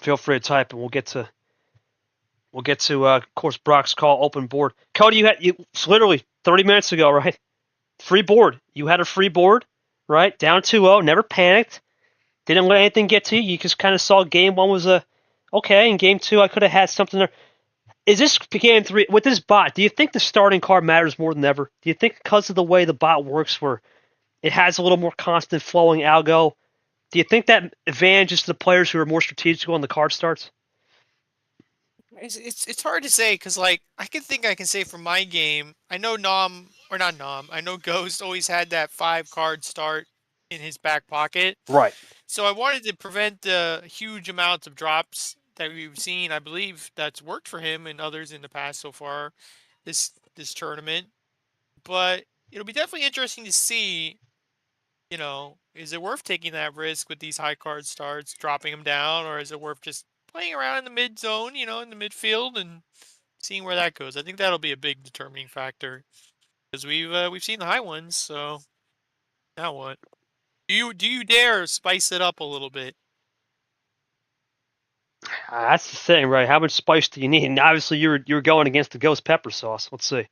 Speaker 1: Feel free to type, and we'll get to of course, Brock's call open board. Cody, it's literally 30 minutes ago, right? Free board. You had a free board, right? Down 2-0, never panicked. Didn't let anything get to you. You just kind of saw game one was okay, and game two I could have had something there. Is this game three with this bot? Do you think the starting card matters more than ever? Do you think because of the way the bot works, where it has a little more constant flowing algo, do you think that advantages to the players who are more strategical on the card starts?
Speaker 2: It's hard to say because like I can say from my game, I know Nom or not Nom, I know Ghost always had that 5-card start in his back pocket.
Speaker 1: Right.
Speaker 2: So I wanted to prevent the huge amounts of drops that we've seen. I believe that's worked for him and others in the past so far this tournament. But it'll be definitely interesting to see, is it worth taking that risk with these high card starts, dropping them down, or is it worth just playing around in the mid zone, in the midfield and seeing where that goes? I think that'll be a big determining factor because we've seen the high ones. So now what? Do you dare spice it up a little bit?
Speaker 1: That's the thing, right? How much spice do you need? And obviously, you're going against the ghost pepper sauce. Let's see.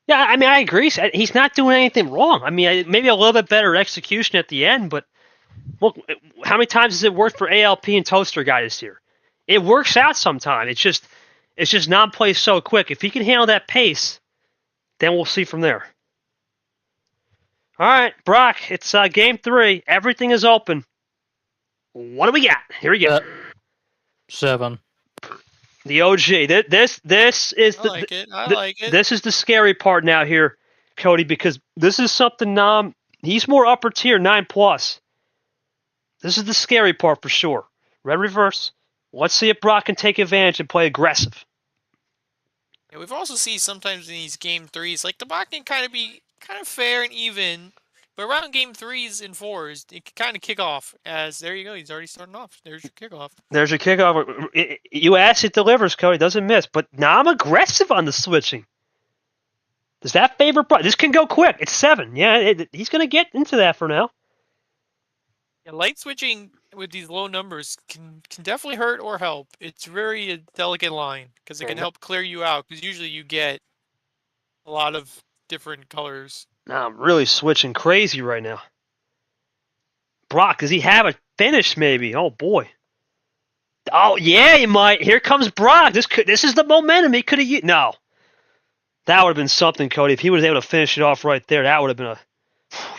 Speaker 1: Yeah, I mean, I agree. He's not doing anything wrong. I mean, maybe a little bit better execution at the end, but look, how many times has it worked for ALP and Toaster Guy this year? It works out sometimes. It's just non-play so quick. If he can handle that pace, then we'll see from there. All right, Brock, it's game 3. Everything is open. What do we got? Here we go.
Speaker 3: 7.
Speaker 1: The OG. This is
Speaker 2: I like it.
Speaker 1: This is the scary part now here, Cody, because this is something he's more upper tier, 9+. This is the scary part for sure. Red reverse. Let's see if Brock can take advantage and play aggressive.
Speaker 2: Yeah, we've also seen sometimes in these game 3s, like the bot can kind of fair and even, but around game 3s and 4s, it can kind of kick off as, there you go, he's already starting off. There's your kickoff.
Speaker 1: There's your kickoff. You ask, it delivers, Cody. Doesn't miss. But now I'm aggressive on the switching. Does that favor Brock? This can go quick. It's 7. Yeah, he's going to get into that for now.
Speaker 2: Yeah, light switching with these low numbers can definitely hurt or help. It's very a delicate line because it can help clear you out because usually you get a lot of different colors.
Speaker 1: Now I'm really switching crazy right now. Brock, does he have a finish maybe? Oh boy. Oh yeah, he might. Here comes Brock. This is the momentum he could have used. No. That would have been something, Cody. If he was able to finish it off right there, that would have been a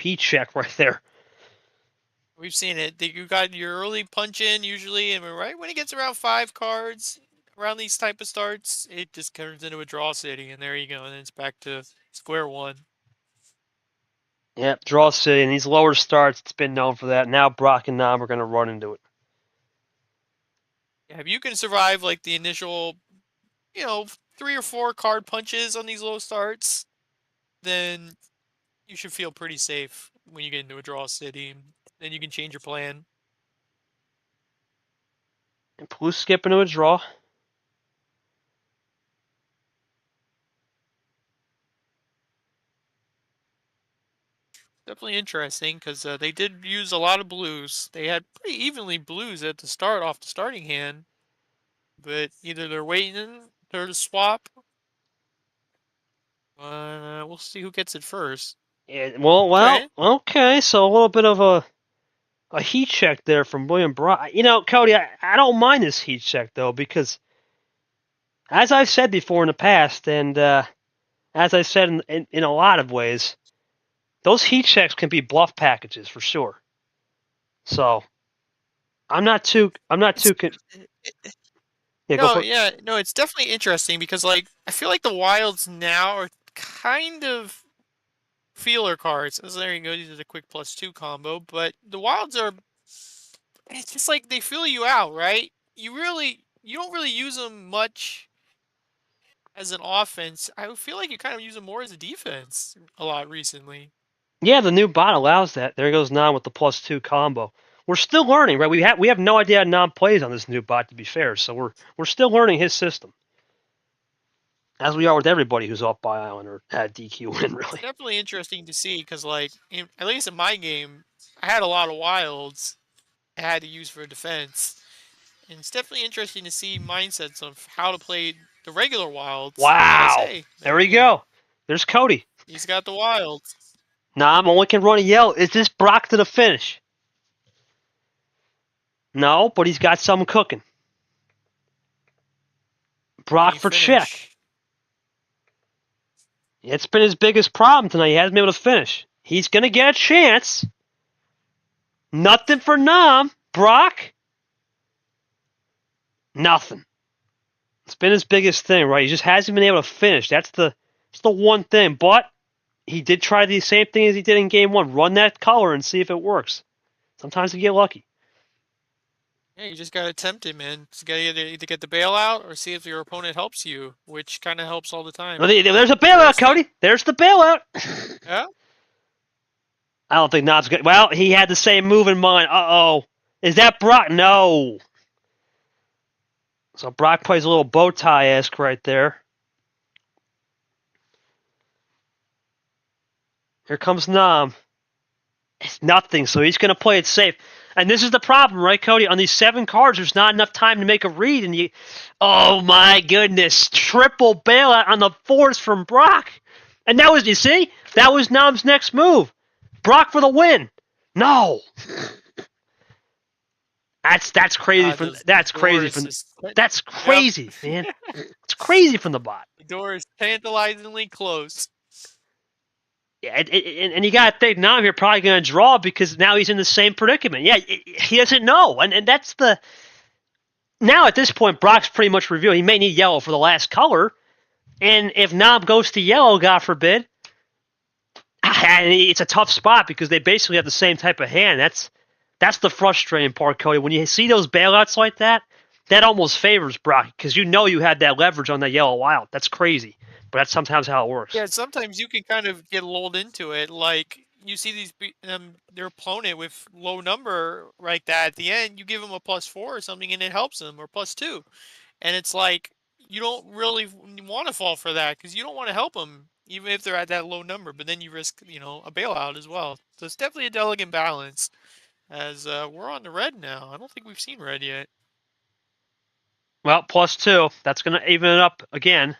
Speaker 1: heat check right there.
Speaker 2: We've seen it. You got your early punch in usually, and right when it gets around 5 cards, around these type of starts, it just turns into a draw city, and there you go, and then it's back to square one.
Speaker 1: Yep, draw city, and these lower starts, it's been known for that. Now Brock and Nam are going to run into it.
Speaker 2: Yeah, if you can survive like the initial, 3 or 4 card punches on these low starts, then you should feel pretty safe when you get into a draw city. Then you can change your plan.
Speaker 1: And Blue skip into a draw.
Speaker 2: Definitely interesting because they did use a lot of blues. They had pretty evenly blues at the start off the starting hand, but either they're waiting to swap. We'll see who gets it first.
Speaker 1: Yeah, well, okay. So a little bit of a heat check there from William Brock. Cody, I don't mind this heat check though because, as I've said before in the past, and as I've said in a lot of ways, those heat checks can be bluff packages for sure. So I'm not too. Yeah, go for it.
Speaker 2: No, it's definitely interesting because like I feel like the wilds now are kind of feeler cards. So there you go. These are the quick +2 combo, but the wilds are. It's just like they feel you out, right? You don't really use them much as an offense. I feel like you kind of use them more as a defense a lot recently.
Speaker 1: Yeah, the new bot allows that. There goes Nam with the +2 combo. We're still learning, right? We have no idea how Nam plays on this new bot, to be fair. So we're still learning his system, as we are with everybody who's off by island or had DQ win. Really,
Speaker 2: It's definitely interesting to see because, like, at least in my game, I had a lot of wilds I had to use for defense, and it's definitely interesting to see mindsets of how to play the regular wilds. Because,
Speaker 1: wow.
Speaker 2: hey,
Speaker 1: There we go. There's Cody.
Speaker 2: he's got the wilds.
Speaker 1: Nam only can run a yell. Is this Brock to the finish? No, but he's got something cooking. Brock for check. It's been his biggest problem tonight. He hasn't been able to finish. He's going to get a chance. Nothing for Nam. Brock? Nothing. It's been his biggest thing, right? He just hasn't been able to finish. That's the one thing. But he did try the same thing as he did in game one. Run that color and see if it works. Sometimes you get lucky.
Speaker 2: Yeah, you just gotta attempt it, man. Just gotta either get the bailout or see if your opponent helps you, which kind of helps all the time.
Speaker 1: There's a bailout, Cody. There's the bailout.
Speaker 2: Yeah.
Speaker 1: I don't think Nam's good. Well, he had the same move in mind. Uh-oh. Is that Brock? No. So Brock plays a little bow tie-esque right there. Here comes Nam. It's nothing, so he's going to play it safe. And this is the problem, right, Cody? On these 7 cards, there's not enough time to make a read. And you, oh my goodness, triple bailout on the 4s from Brock. And that was, you see, that was Nam's next move. Brock for the win. No. That's crazy. That's crazy, man. It's crazy from the bot.
Speaker 2: The door is tantalizingly close.
Speaker 1: Yeah, and you got to think Nam here probably going to draw because now he's in the same predicament. Yeah, he doesn't know, and that's the. Now at this point, Brock's pretty much revealed he may need yellow for the last color, and if Nam goes to yellow, God forbid, it's a tough spot because they basically have the same type of hand. That's the frustrating part, Cody. When you see those bailouts like that, that almost favors Brock because you know you had that leverage on that yellow wild. That's crazy. But that's sometimes how it works.
Speaker 2: Yeah, sometimes you can kind of get lulled into it. Like, you see their opponent with low number like that. At the end, you give them a +4 or something, and it helps them, or +2. And it's like, you don't really want to fall for that because you don't want to help them, even if they're at that low number. But then you risk, a bailout as well. So it's definitely a delicate balance. As we're on the red now. I don't think we've seen red yet.
Speaker 1: Well, +2. That's going to even it up again.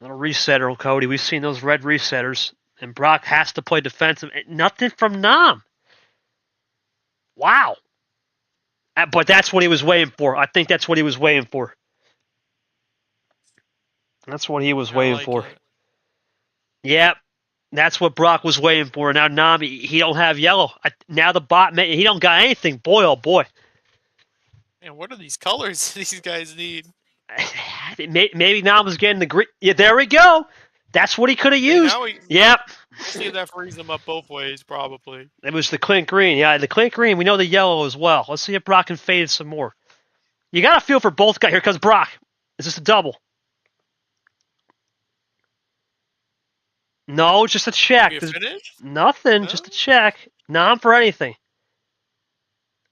Speaker 1: Little resetter, Cody. We've seen those red resetters, and Brock has to play defensive. Nothing from Nam. Wow. But that's what he was waiting for. I think that's what he was waiting for. That's what he was waiting for. Yep. That's what Brock was waiting for. Now Nam, he don't have yellow. Now the bot, he don't got anything. Boy, oh boy.
Speaker 2: Man, what are these colors these guys need?
Speaker 1: Maybe Nam was getting the green. Yeah, there we go. That's what he could have used. Yep.
Speaker 2: We'll see if that frees them up both ways, probably.
Speaker 1: It was the Clint green. Yeah, the Clint green. We know the yellow as well. Let's see if Brock can fade it some more. You got to feel for both guys. Here comes Brock. Is this a double? No, just a check. Nothing, no? Just a check. Nam for anything.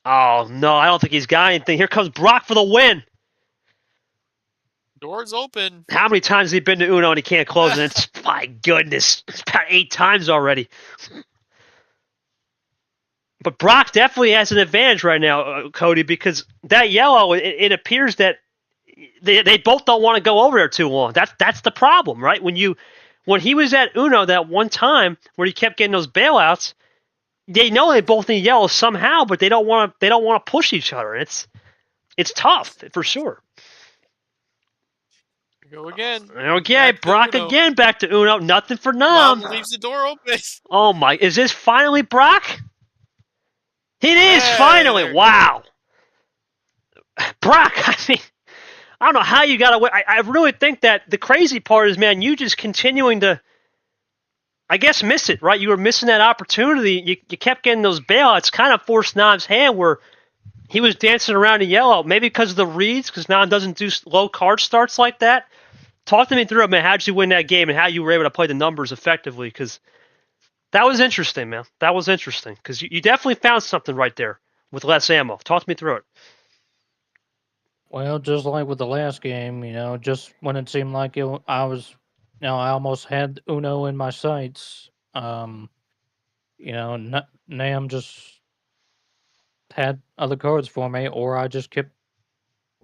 Speaker 1: Oh, no, I don't think he's got anything. Here comes Brock for the win.
Speaker 2: Door's open.
Speaker 1: How many times has he been to Uno and he can't close it? My goodness. It's about 8 times already. But Brock definitely has an advantage right now, Cody, because that yellow, it appears that they both don't want to go over there too long. That's the problem, right? When he was at Uno that one time where he kept getting those bailouts, they know they both need yellow somehow, but they don't want to push each other. It's tough for sure.
Speaker 2: go again.
Speaker 1: Okay,
Speaker 2: Back to
Speaker 1: Brock
Speaker 2: Uno.
Speaker 1: again. Back to Uno. Nothing for
Speaker 2: Mom
Speaker 1: Nam.
Speaker 2: leaves the door open.
Speaker 1: Oh my! Is this finally Brock? It is
Speaker 2: Hey,
Speaker 1: finally.
Speaker 2: there.
Speaker 1: Wow. Brock. I mean, I don't know how you got away. I really think that the crazy part is, man, you just continuing to, I guess, miss it, right? You were missing that opportunity. You kept getting those bailouts. Kind of forced Nam's hand where he was dancing around in yellow, maybe because of the reads, because Nam doesn't do low card starts like that. Talk to me through it, man. How did you win that game and how you were able to play the numbers effectively? Because that was interesting, man. That was interesting because you definitely found something right there with less ammo. Talk me through it.
Speaker 3: Well, just like with the last game, just when it seemed like I was, I almost had Uno in my sights. Nam just had other cards for me, or I just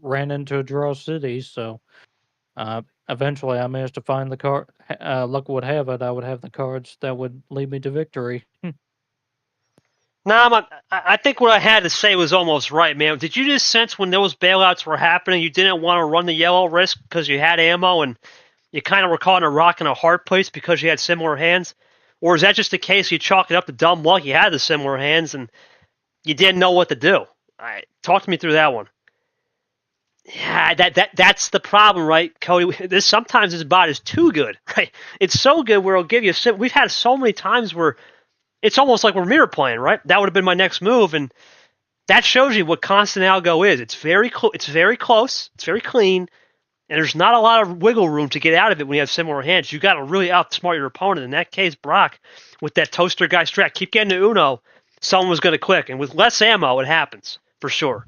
Speaker 3: ran into a draw city. So eventually, I managed to find the card. Luck would have it, I would have the cards that would lead me to victory.
Speaker 1: Nah, I think what I had to say was almost right, man. Did you just sense when those bailouts were happening, you didn't want to run the yellow risk because you had ammo and you kind of were caught in a rock and a hard place because you had similar hands? Or is that just the case you chalk it up to dumb luck? You had the similar hands and you didn't know what to do. All right, talk to me through that one. Yeah, that's the problem, right, Cody? This sometimes this bot is too good, right? It's so good where it'll give you. We've had so many times where it's almost like we're mirror playing, right? That would have been my next move, and that shows you what constant algo is. It's very it's very close, it's very clean, and there's not a lot of wiggle room to get out of it when you have similar hands. You got to really outsmart your opponent. In that case, Brock, with that toaster guy strat, keep getting to Uno, someone was going to click, and with less ammo, it happens for sure.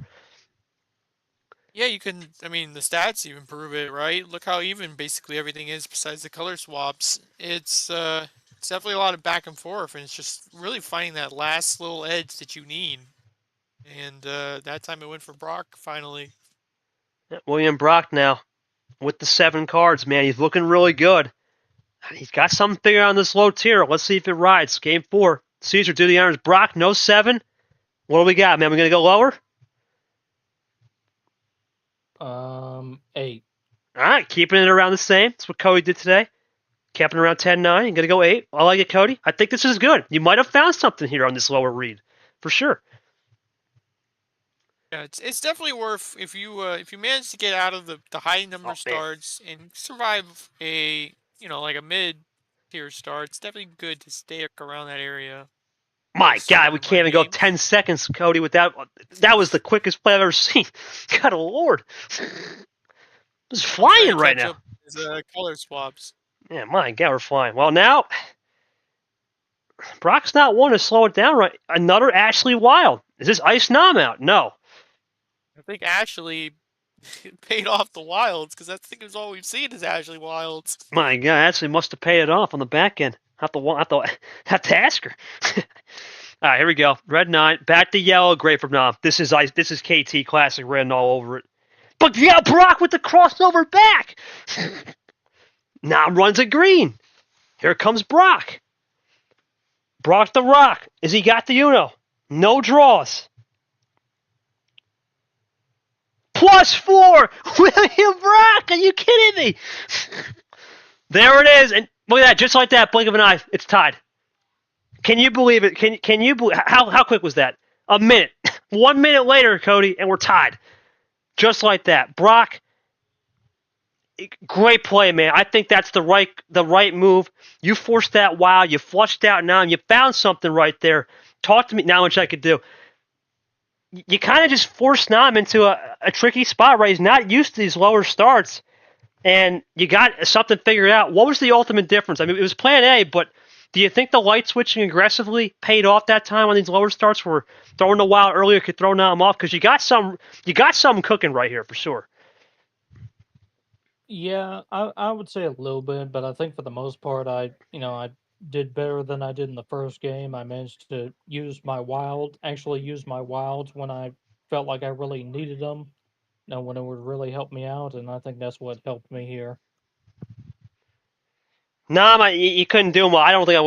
Speaker 2: Yeah, you can. I mean, the stats even prove it, right? Look how even basically everything is besides the color swaps. It's definitely a lot of back and forth, and it's just really finding that last little edge that you need. And that time it went for Brock finally.
Speaker 1: William Brock now with the 7 cards, man. He's looking really good. He's got something figured out on this low tier. Let's see if it rides. Game 4. Caesar, do the honors. Brock, no 7. What do we got, man? We going to go lower?
Speaker 3: 8.
Speaker 1: All right, keeping it around the same. That's what Cody did today. Keeping it around 10-9. You're going to go 8. I like it, Cody. I think this is good. You might have found something here on this lower read. For sure.
Speaker 2: Yeah, it's definitely worth if you manage to get out of the high number starts and survive a like a mid tier start. It's definitely good to stay around that area.
Speaker 1: My God, we can't even go 10 seconds, Cody, without. That was the quickest play I've ever seen. God, Lord. It's flying right now.
Speaker 2: Color swaps.
Speaker 1: Yeah, my God, we're flying. Well, now, Brock's not one to slow it down right. Another Ashley Wild. Is this Ice Nam out? No.
Speaker 2: I think Ashley paid off the Wilds because I think it's all we've seen is Ashley Wilds.
Speaker 1: My God, Ashley must have paid it off on the back end. Have to ask her. All right, here we go. Red 9, back to yellow, great from Nam. This is KT classic, red all over it. But yeah, Brock with the crossover back. Nam runs a green. Here comes Brock. Brock the Rock. Is he got the Uno? No draws. +4! William Brock! Are you kidding me? There it is. And look at that. Just like that, blink of an eye, it's tied. Can you believe it? Can you believe how quick was that? A minute. 1 minute later, Cody, and we're tied. Just like that. Brock, great play, man. I think that's the right move. You forced that wild. You flushed out now, and you found something right there. Talk to me now, which I could do. You kind of just forced Nam into a tricky spot, right? He's not used to these lower starts, and you got something figured out. What was the ultimate difference? I mean, it was plan A, but do you think the light switching aggressively paid off that time on these lower starts where throwing the wild earlier could throw Nam off? Because you got something cooking right here for sure.
Speaker 3: Yeah, I would say a little bit, but I think for the most part, I did better than I did in the first game. I managed to use my wilds when I felt like I really needed them, when it would really help me out, and I think that's what helped me here.
Speaker 1: No, you couldn't do them well. I don't think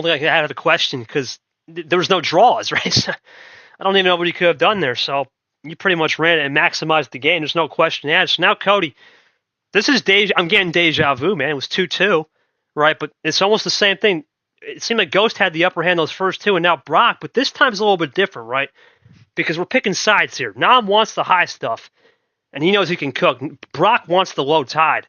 Speaker 1: I could have a question because there was no draws, right? So I don't even know what you could have done there. So you pretty much ran it and maximized the game. There's no question asked. So now, Cody, This is I'm getting deja vu, man. It was 2-2, right? But it's almost the same thing. It seemed like Ghost had the upper hand those first two, and now Brock. But this time's a little bit different, right? Because we're picking sides here. Nam wants the high stuff, and he knows he can cook. Brock wants the low tide.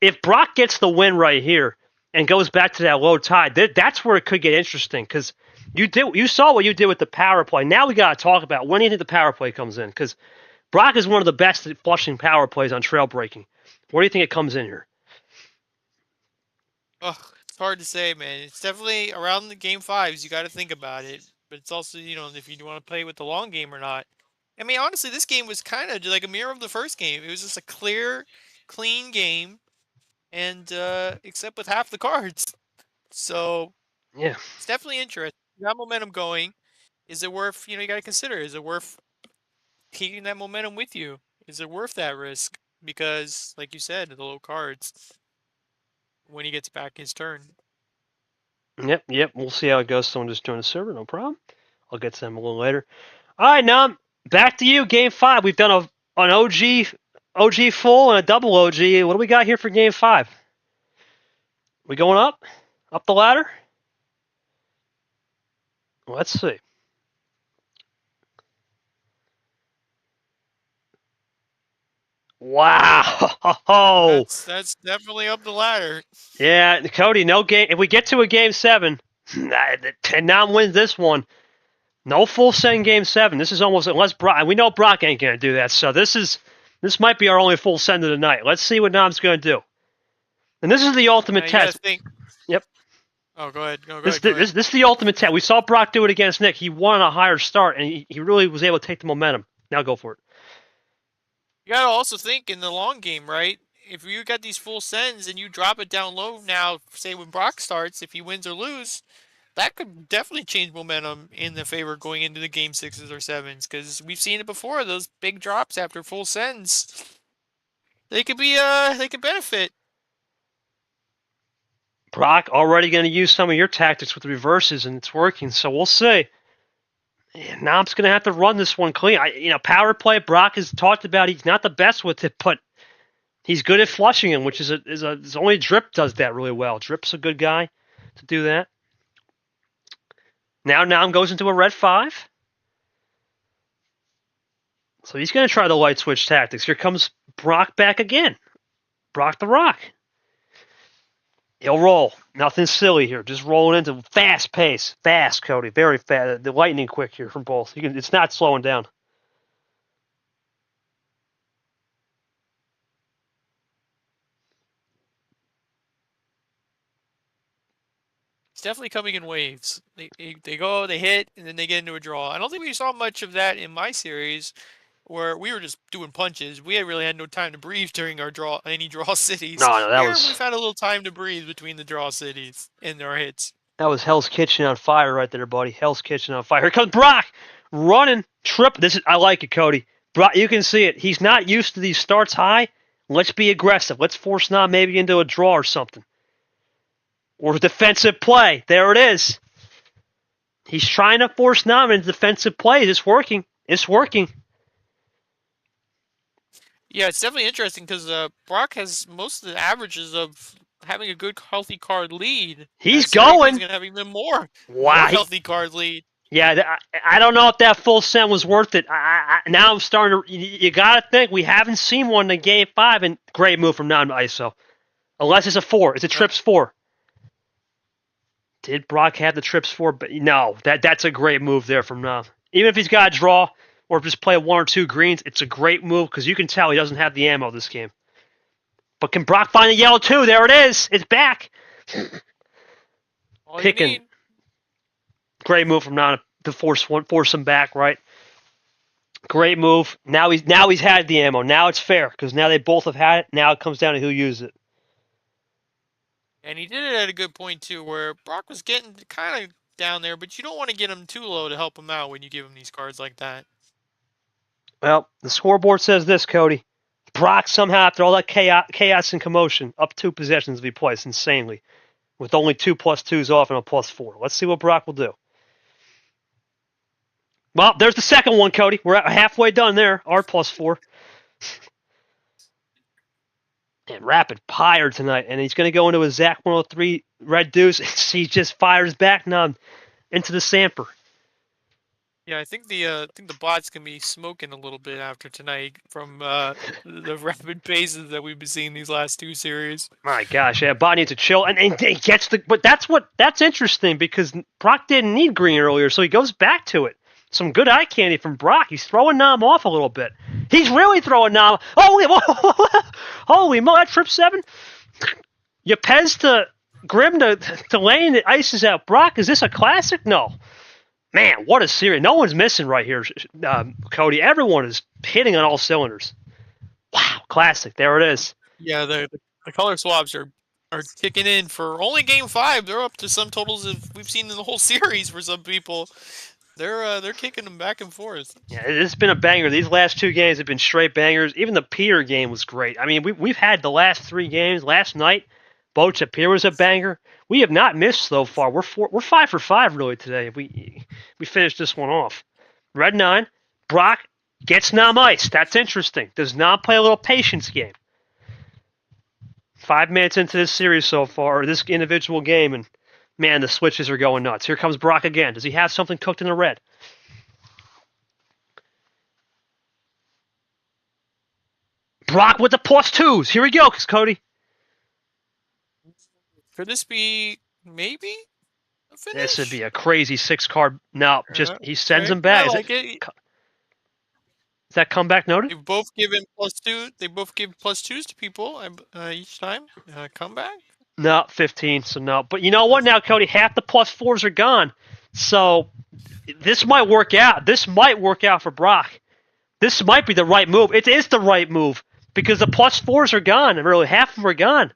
Speaker 1: If Brock gets the win right here and goes back to that low tide, that's where it could get interesting. Because you saw what you did with the power play. Now we got to talk about when do you think the power play comes in? Because Brock is one of the best at flushing power plays on trail breaking. Where do you think it comes in here?
Speaker 2: Oh, it's hard to say, man. It's definitely around the game fives. You got to think about it. But it's also, if you want to play with the long game or not. I mean, honestly, this game was kind of like a mirror of the first game. It was just a clear, clean game, and except with half the cards. So
Speaker 1: Yeah,
Speaker 2: it's definitely interesting. You got momentum going. Is it worth? You got to consider. Is it worth keeping that momentum with you? Is it worth that risk? Because, like you said, the low cards when he gets back his turn.
Speaker 1: yep. We'll see how it goes. Someone just joined the server, no problem. I'll get to them a little later. All right, Nam, back to you. Game 5. We've done an OG full and a double OG. What do we got here for Game 5? We going up the ladder? Let's see. Wow.
Speaker 2: That's definitely up the ladder.
Speaker 1: Yeah, Cody, no game. If we get to a Game 7, and Nam wins this one, no full send Game 7. This is almost, unless Brock, we know Brock ain't going to do that, so this might be our only full send of the night. Let's see what Nam's going to do. And this is the ultimate test. Yep.
Speaker 2: Oh, go ahead. Go
Speaker 1: This
Speaker 2: ahead.
Speaker 1: is the ultimate test. We saw Brock do it against Nick. He won a higher start, and he really was able to take the momentum. Now go for it.
Speaker 2: You gotta also think in the long game, right? If you got these full sends and you drop it down low now, say when Brock starts, if he wins or lose, that could definitely change momentum in the favor going into the game 6s or 7s. Because we've seen it before, those big drops after full sends, they could benefit.
Speaker 1: Brock already going to use some of your tactics with reverses, and it's working. So we'll see. Nom's going to have to run this one clean. Power play. Brock has talked about he's not the best with it, but he's good at flushing him, which is only Drip does that really well. Drip's a good guy to do that. Now Nom goes into a red 5. So he's going to try the light switch tactics. Here comes Brock back again. Brock the Rock. He'll roll. Nothing silly here. Just rolling into fast pace. Fast, Cody. Very fast. The lightning quick here from both. It's not slowing down.
Speaker 2: It's definitely coming in waves. They go, they hit, and then they get into a draw. I don't think we saw much of that in my series, where we were just doing punches. We really had no time to breathe during our any draw cities.
Speaker 1: No,
Speaker 2: we've had a little time to breathe between the draw cities and our hits.
Speaker 1: That was Hell's Kitchen on fire right there, buddy. Hell's Kitchen on fire. Here comes Brock, running, trip. I like it, Cody. Brock, you can see it. He's not used to these starts high. Let's be aggressive. Let's force Nam maybe into a draw or something. Or defensive play. There it is. He's trying to force Nam into defensive plays. It's working. It's working.
Speaker 2: Yeah, it's definitely interesting because Brock has most of the averages of having a good, healthy card lead.
Speaker 1: He's going.
Speaker 2: He's going to have even more healthy card lead.
Speaker 1: Yeah, I don't know if that full send was worth it. Now I'm starting to. You got to think we haven't seen one in Game 5, and great move from Nam to ISO. Unless it's a 4. It's a trips 4. Did Brock have the trips 4? But no, that's a great move there from Nam. Even if he's got a draw or just play 1 or 2 greens, it's a great move because you can tell he doesn't have the ammo this game. But can Brock find the yellow 2? There it is. It's back. Picking. Great move from Nam to force him back, right? Great move. Now he's had the ammo. Now it's fair because now they both have had it. Now it comes down to who uses it.
Speaker 2: And he did it at a good point, too, where Brock was getting kind of down there, but you don't want to get him too low to help him out when you give him these cards like that.
Speaker 1: Well, the scoreboard says this, Cody. Brock somehow, after all that chaos and commotion, up 2 possessions to be placed insanely, with only 2 +2s off and a +4. Let's see what Brock will do. Well, there's the second one, Cody. We're halfway done there. Our +4. and rapid fire tonight, and he's going to go into a Zach 103 red deuce. He just fires back now into the Samper.
Speaker 2: Yeah, I think the bot's gonna be smoking a little bit after tonight from the rapid paces that we've been seeing these last 2 series.
Speaker 1: My gosh, yeah, bot needs to chill, and he gets the. But that's interesting because Brock didn't need green earlier, so he goes back to it. Some good eye candy from Brock. He's throwing Nam off a little bit. He's really throwing Nam. Holy mo! That trip 7. Yepez to Grim to Lane that ices out Brock. Is this a classic? No. Man, what a series. No one's missing right here, Cody. Everyone is hitting on all cylinders. Wow, classic. There it is.
Speaker 2: Yeah, the color swaps are kicking in for only game 5. They're up to some totals of we've seen in the whole series for some people. They're kicking them back and forth.
Speaker 1: Yeah, it's been a banger. These last 2 games have been straight bangers. Even the Peter game was great. I mean, we've had the last 3 games. Last night, Bocha Pier was a banger. We have not missed so far. We're 5 for 5 really today. We finished this one off. Red 9, Brock gets Nam ice. That's interesting. Does not play a little patience game. 5 minutes into this series so far, or this individual game, and man, the switches are going nuts. Here comes Brock again. Does he have something cooked in the red? Brock with the +2s. Here we go, Cody.
Speaker 2: Could this be maybe a finish?
Speaker 1: This would be a crazy 6-card. No, just he sends him back.
Speaker 2: I like it.
Speaker 1: Is that comeback noted?
Speaker 2: They've both given +2. They both give +2s to people each time. Comeback.
Speaker 1: No, 15. So no. But you know what? Now, Cody, half the +4s are gone. So this might work out. This might work out for Brock. This might be the right move. It is the right move because the +4s are gone, and really half of them are gone.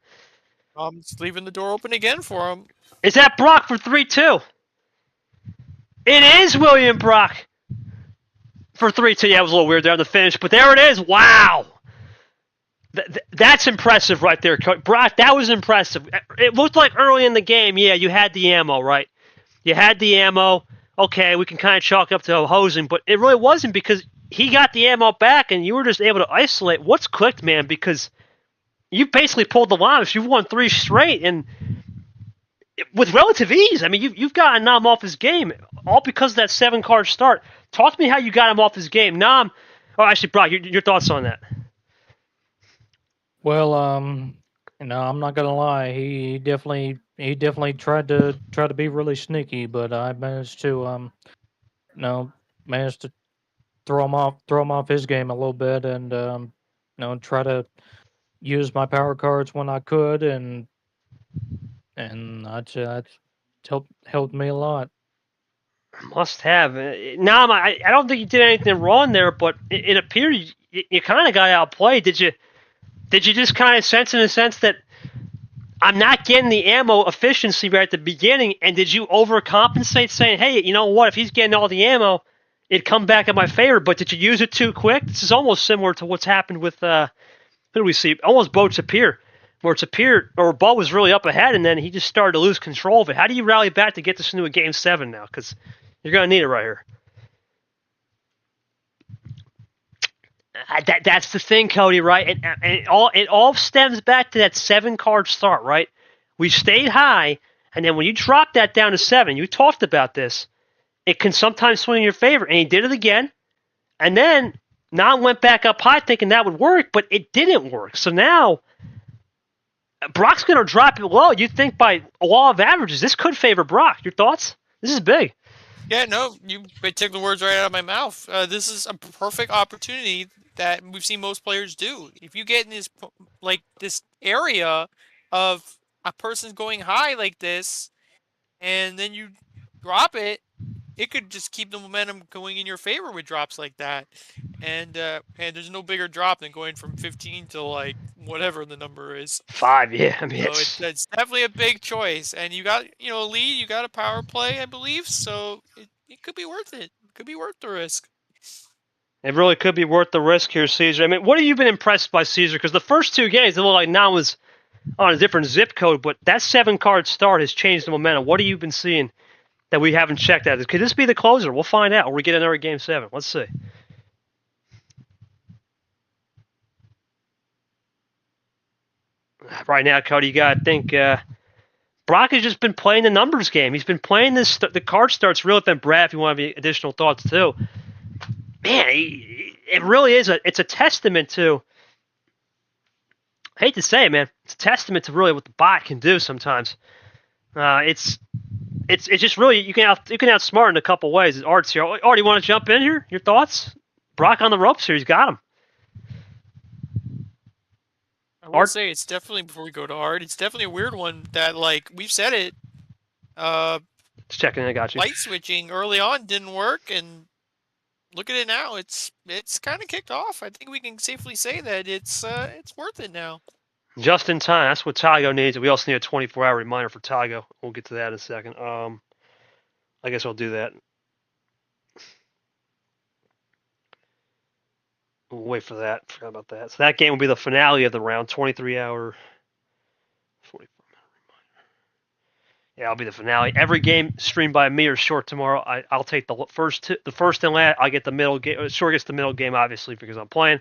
Speaker 2: I'm just leaving the door open again for him.
Speaker 1: Is that Brock for 3-2? It is William Brock for 3-2. Yeah, it was a little weird there on the finish, but there it is. Wow. That's impressive right there, Brock. That was impressive. It looked like early in the game, yeah, you had the ammo, right? You had the ammo. Okay, we can kind of chalk up to hosing, but it really wasn't because he got the ammo back and you were just able to isolate. What's clicked, man? Because you basically pulled the line. You've won 3 straight and with relative ease. I mean, you've gotten Nam off his game all because of that 7-card start. Talk to me how you got him off his game. Nam, actually, Brock, your thoughts on that?
Speaker 3: Well, I'm not gonna lie. He definitely tried to be really sneaky, but I managed to managed to throw him off his game a little bit, and try to use my power cards when I could, and that helped me a lot.
Speaker 1: Must have. Nam, I don't think you did anything wrong there, but it appeared you kind of got outplayed. Did you just kind of sense in a sense that I'm not getting the ammo efficiency right at the beginning, and did you overcompensate saying, hey, you know what, if he's getting all the ammo, it'd come back in my favor, but did you use it too quick? This is almost similar to what's happened with, who do we see? Almost Bo Tapir, where Tapir, or Bo was really up ahead, and then he just started to lose control of it. How do you rally back to get this into a Game 7 now? Because you're going to need it right here. That's the thing, Cody, right? And it all stems back to that 7-card start, right? We stayed high, and then when you drop that down to 7, you talked about this, it can sometimes swing in your favor. And he did it again, and then Nam went back up high thinking that would work, but it didn't work. So now Brock's going to drop it low. You think by law of averages, this could favor Brock. Your thoughts? This is big.
Speaker 2: Yeah, no, you took the words right out of my mouth. This is a perfect opportunity that we've seen most players do. If you get in this area of a person's going high like this, and then you drop it, it could just keep the momentum going in your favor with drops like that. And there's no bigger drop than going from 15 to like whatever the number is.
Speaker 1: 5, yeah. I mean,
Speaker 2: so it's definitely a big choice. And you got a lead, you got a power play, I believe. So it could be worth it. It could be worth the risk.
Speaker 1: It really could be worth the risk here, Caesar. I mean, what have you been impressed by, Caesar? Because the first 2 games, it looked like Nam was on a different zip code, but that 7-card start has changed the momentum. What have you been seeing that we haven't checked out? Could this be the closer? We'll find out when we get another Game 7. Let's see. Right now, Cody, you got to think Brock has just been playing the numbers game. He's been playing this. The card starts real. Then Brad, if you want to have additional thoughts too, man, it really is it's a testament to. I hate to say it, man. It's a testament to really what the bot can do sometimes. It's just really you can outsmart in a couple ways. Art's here. Art, you want to jump in here? Your thoughts? Brock on the ropes here. He's got him.
Speaker 2: I will say it's definitely, before we go to Art, it's definitely a weird one that, like, we've said it.
Speaker 1: Just checking in. I got you.
Speaker 2: Light switching early on didn't work, and look at it now. It's kind of kicked off. I think we can safely say that it's worth it now.
Speaker 1: Just in time. That's what Tygo needs. We also need a 24-hour reminder for Tygo. We'll get to that in a second. I guess I'll do that. We'll wait for that. Forgot about that. So that game will be the finale of the round. 23-hour, 44-minute reminder. Yeah, I'll be the finale. Every game streamed by me or Short tomorrow. I'll take the first and last. I get the middle game. Short gets the middle game, obviously, because I'm playing.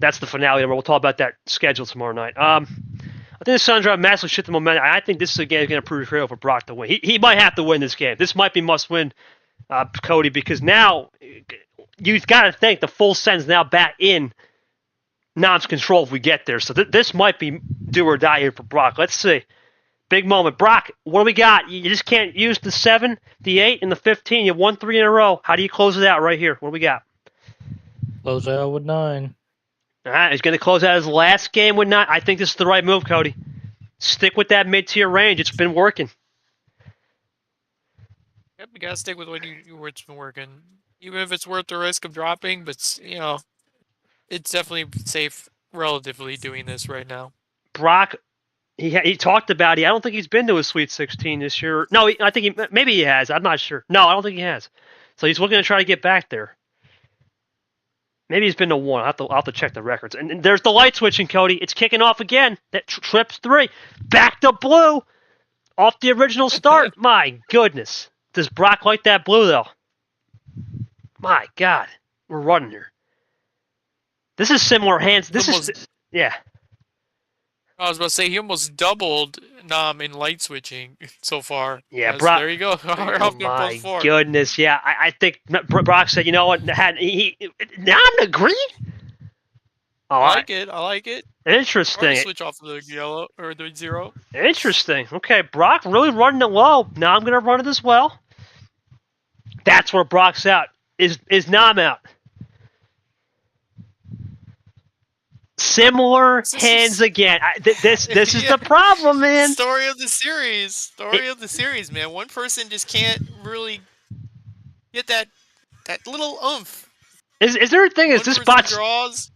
Speaker 1: That's the finale. We'll talk about that schedule tomorrow night. I think the Suns are massively shift the momentum. I think this is a game that's going to prove critical for Brock to win. He might have to win this game. This might be must win, Cody, because now you've got to think the full send's now back in Nom's control if we get there. So this might be do or die here for Brock. Let's see. Big moment. Brock, what do we got? You just can't use the 7, the 8, and the 15. You won 3 in a row. How do you close it out right here? What do we got?
Speaker 3: Close out with 9.
Speaker 1: All right, he's going to close out his last game with 9. I think this is the right move, Cody. Stick with that mid-tier range. It's been working.
Speaker 2: Yep, you gotta stick with where it's been working, even if it's worth the risk of dropping. But it's definitely safe, relatively, doing this right now.
Speaker 1: Brock, he talked about it. I don't think he's been to a Sweet 16 this year. No, I think maybe he has. I'm not sure. No, I don't think he has. So he's looking to try to get back there. Maybe he's been to 1. I'll have to check the records. And there's the light switching, Cody. It's kicking off again. That trips 3. Back to blue. Off the original start. My goodness. Does Brock like that blue, though? My God. We're running here. This is similar hands. Yeah.
Speaker 2: I was about to say, he almost doubled Nom in light switching so far.
Speaker 1: Yeah,
Speaker 2: yes,
Speaker 1: Brock.
Speaker 2: There you go.
Speaker 1: Oh my goodness, yeah. I think Brock said, you know what? Nom agreed?
Speaker 2: Oh, I like it.
Speaker 1: Interesting.
Speaker 2: Switch off the yellow or the 0.
Speaker 1: Interesting. Okay, Brock really running it low. Now I'm going to run it as well. That's where Brock's out. Is Nom out? Similar hands again. This is the problem, man.
Speaker 2: Story of the series, man. One person just can't really get that little oomph.
Speaker 1: Is there a thing? Is this bot
Speaker 2: draws?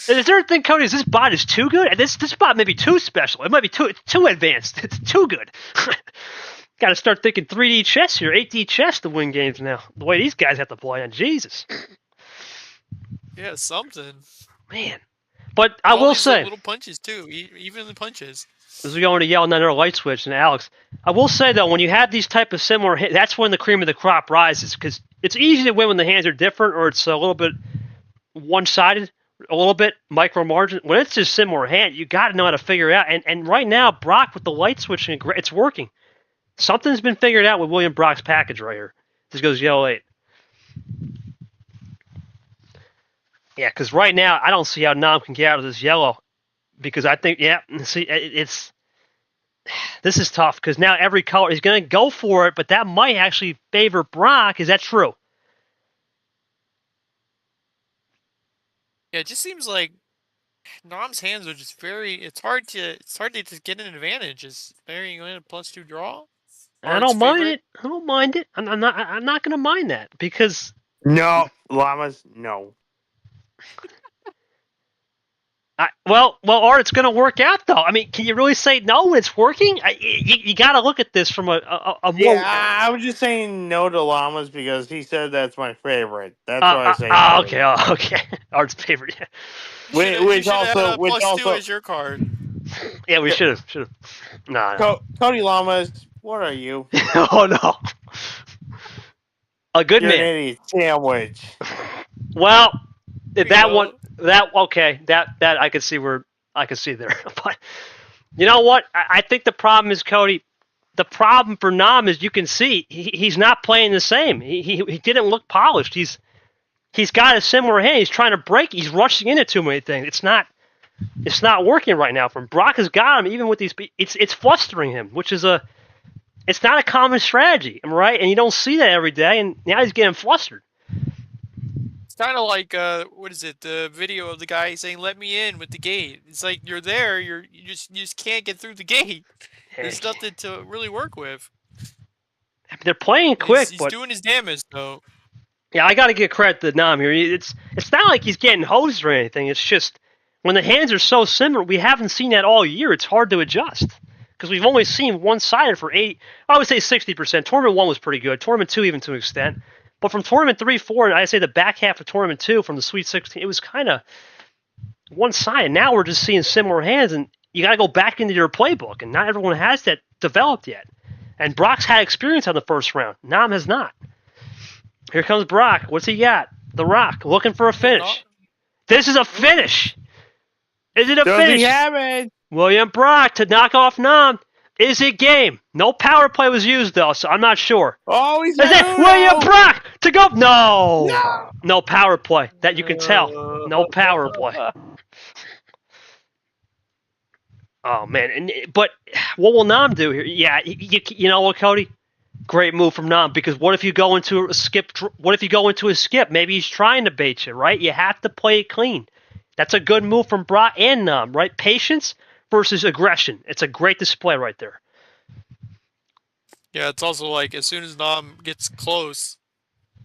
Speaker 1: Is there a thing, Cody? Is this bot is too good? This bot may be too special. It might be too advanced. It's too good. Got to start thinking 3D chess here, 8D chess to win games now. The way these guys have to play on Jesus.
Speaker 2: Yeah, something.
Speaker 1: Man. But I will say,
Speaker 2: little punches too, even the punches.
Speaker 1: As we go into yelling another light switch and Alex, I will say though, when you have these type of similar, that's when the cream of the crop rises because it's easy to win when the hands are different or it's a little bit one-sided, a little bit micro margin. When it's just similar hand, you got to know how to figure it out. And right now, Brock with the light switching, it's working. Something's been figured out with William Brock's package right here. This goes yellow 8. Yeah, because right now, I don't see how Nom can get out of this yellow. Because I think, this is tough. Because now every color, he's going to go for it, but that might actually favor Brock. Is that true?
Speaker 2: Yeah, it just seems like Nom's hands are just it's hard to just get an advantage. Is very going to +2 draw?
Speaker 1: I don't mind it. I don't mind it. I'm not going to mind that. Because...
Speaker 4: No, Llamas, no.
Speaker 1: Art, it's going to work out, though. I mean, can you really say no when it's working? You got to look at this from a more...
Speaker 4: Yeah, I was just saying no to Llamas because he said that's my favorite. That's why I say no.
Speaker 1: Okay. Art's favorite, yeah.
Speaker 2: Which also... +2 is your card.
Speaker 1: Yeah, we should have. No.
Speaker 4: Cody Llamas, what are you?
Speaker 1: Oh, no. A good
Speaker 4: You're
Speaker 1: man.
Speaker 4: An idiot sandwich.
Speaker 1: Well, that one... That I could see where I can see there. But you know what? I think the problem is, Cody. The problem for Nam is you can see he's not playing the same. He didn't look polished. He's got a similar hand. He's trying to break. He's rushing into too many things. It's not working right now for him. Brock has got him even with these. It's flustering him, which is it's not a common strategy, right? And you don't see that every day. And now he's getting flustered.
Speaker 2: It's kind of like what is it? The video of the guy saying "Let me in" with the gate. It's like you're there, you just can't get through the gate. There's nothing to really work with.
Speaker 1: They're playing quick,
Speaker 2: He's
Speaker 1: but
Speaker 2: doing his damage though.
Speaker 1: yeah, I got to give credit to Nam here. It's not like he's getting hosed or anything. It's just when the hands are so similar, we haven't seen that all year. It's hard to adjust because we've only seen one-sided for 80. I would say 60%. Tournament 1 was pretty good. Tournament 2 even to an extent. But from Tournament 3, 4, and I'd say the back half of Tournament 2 from the Sweet 16, it was kind of one-sided. Now we're just seeing similar hands, and you got to go back into your playbook, and not everyone has that developed yet. And Brock's had experience on the first round. Nam has not. Here comes Brock. What's he got? The Rock, looking for a finish. This is a finish. Is it a
Speaker 4: Does
Speaker 1: finish?
Speaker 4: he have it?
Speaker 1: William Brock to knock off Nam. Is it game? No power play was used, though, so I'm not sure.
Speaker 4: Oh, he's
Speaker 1: Is it
Speaker 4: Uno!
Speaker 1: William Brock to go? No.
Speaker 4: No.
Speaker 1: No power play. That you can tell. No power play. Oh, man. But what will Nam do here? Yeah, you know what, Cody? Great move from Nam, because what if you go into a skip? What if you go into a skip? Maybe he's trying to bait you, right? You have to play it clean. That's a good move from Brock and Nam, right? Patience versus aggression. It's a great display right there.
Speaker 2: Yeah, it's also like as soon as Nam gets close,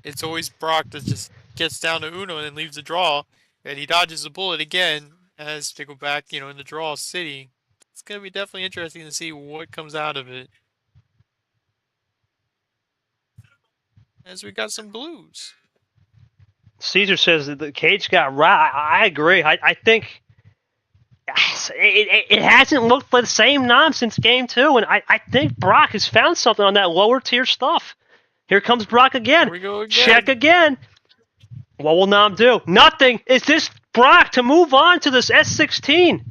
Speaker 2: it's always Brock that just gets down to Uno and then leaves the draw, and he dodges the bullet again as to go back, in the draw city. It's gonna be definitely interesting to see what comes out of it. As we got some blues.
Speaker 1: Caesar says that the cage got right. I agree. I think it hasn't looked the same Nam since game 2, and I think Brock has found something on that lower tier stuff. Here comes Brock again.
Speaker 2: Here we go again.
Speaker 1: Check again. What will Nam do? Nothing. Is this Brock to move on to this S16?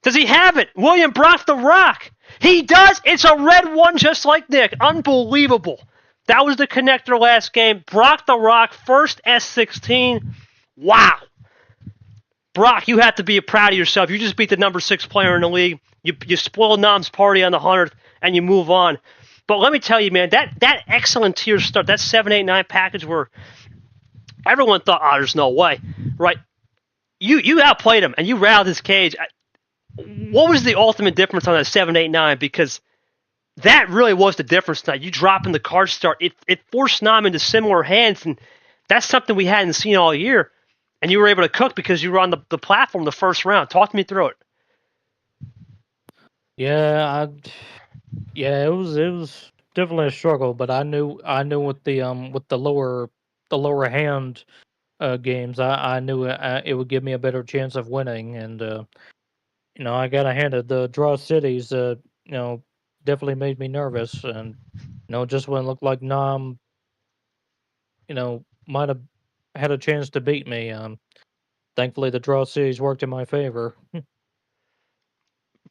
Speaker 1: Does he have it? William Brock the Rock. He does. It's a red one just like Nick. Unbelievable. That was the connector last game. Brock the Rock, first S16. Wow. Brock, you have to be proud of yourself. You just beat the number 6 player in the league. You spoiled Nam's party on the 100th, and you move on. But let me tell you, man, that excellent tier start, that 7, 8, 9 package where everyone thought, there's no way, right? You outplayed him, and you rattled his cage. What was the ultimate difference on that 7, 8, 9? Because that really was the difference tonight. You dropping the card start. It forced Nam into similar hands, and that's something we hadn't seen all year. And you were able to cook because you were on the platform the first round. Talk me through it.
Speaker 3: Yeah, it was definitely a struggle, but I knew with the lower hand games, I knew it would give me a better chance of winning, and I gotta hand it, the draw cities, definitely made me nervous, and just when it looked like Nam, might have had a chance to beat me. Thankfully the draw cities worked in my favor.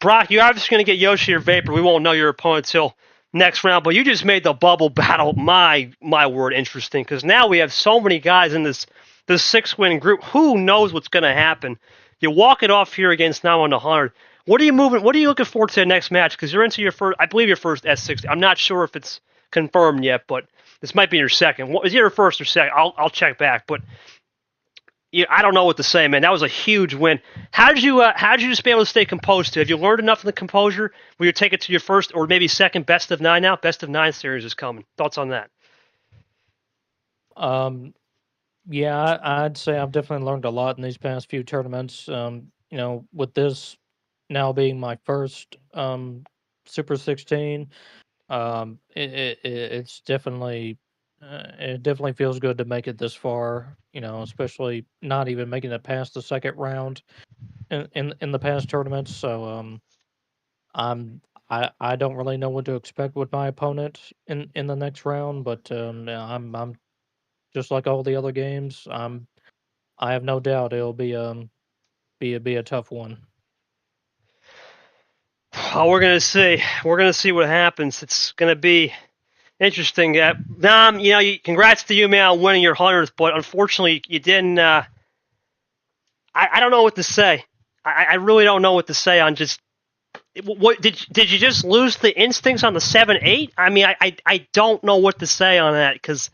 Speaker 1: Brock, you're obviously going to get Yoshi or Vapor. We won't know your opponent till next round, but you just made the bubble battle, my word, interesting, because now we have so many guys in this 6-win group. Who knows what's going to happen? You walk it off here against Nam on the 100. What are you looking forward to the next match? Because you're into your first, I believe your first S60. I'm not sure if it's confirmed yet, but this might be your second. What is your first or second? I'll check back, but I don't know what to say, man. That was a huge win. How did you just be able to stay composed? Have you learned enough of the composure where you take it to your first or maybe second best of 9 now? Best of 9 series is coming. Thoughts on that?
Speaker 3: Yeah, I'd say I've definitely learned a lot in these past few tournaments. With this now being my first Super 16, it's definitely it definitely feels good to make it this far. Especially not even making it past the second round in the past tournaments. So I don't really know what to expect with my opponent in the next round, but I'm just like all the other games. I have no doubt it'll be a tough one.
Speaker 1: Oh, we're gonna see. We're gonna see what happens. It's gonna be interesting. Nam, congrats to you, man, on winning your 100th, but unfortunately, you didn't. I don't know what to say. I really don't know what to say on just what did you just lose the instincts on the 7-8? I mean, I don't know what to say on that because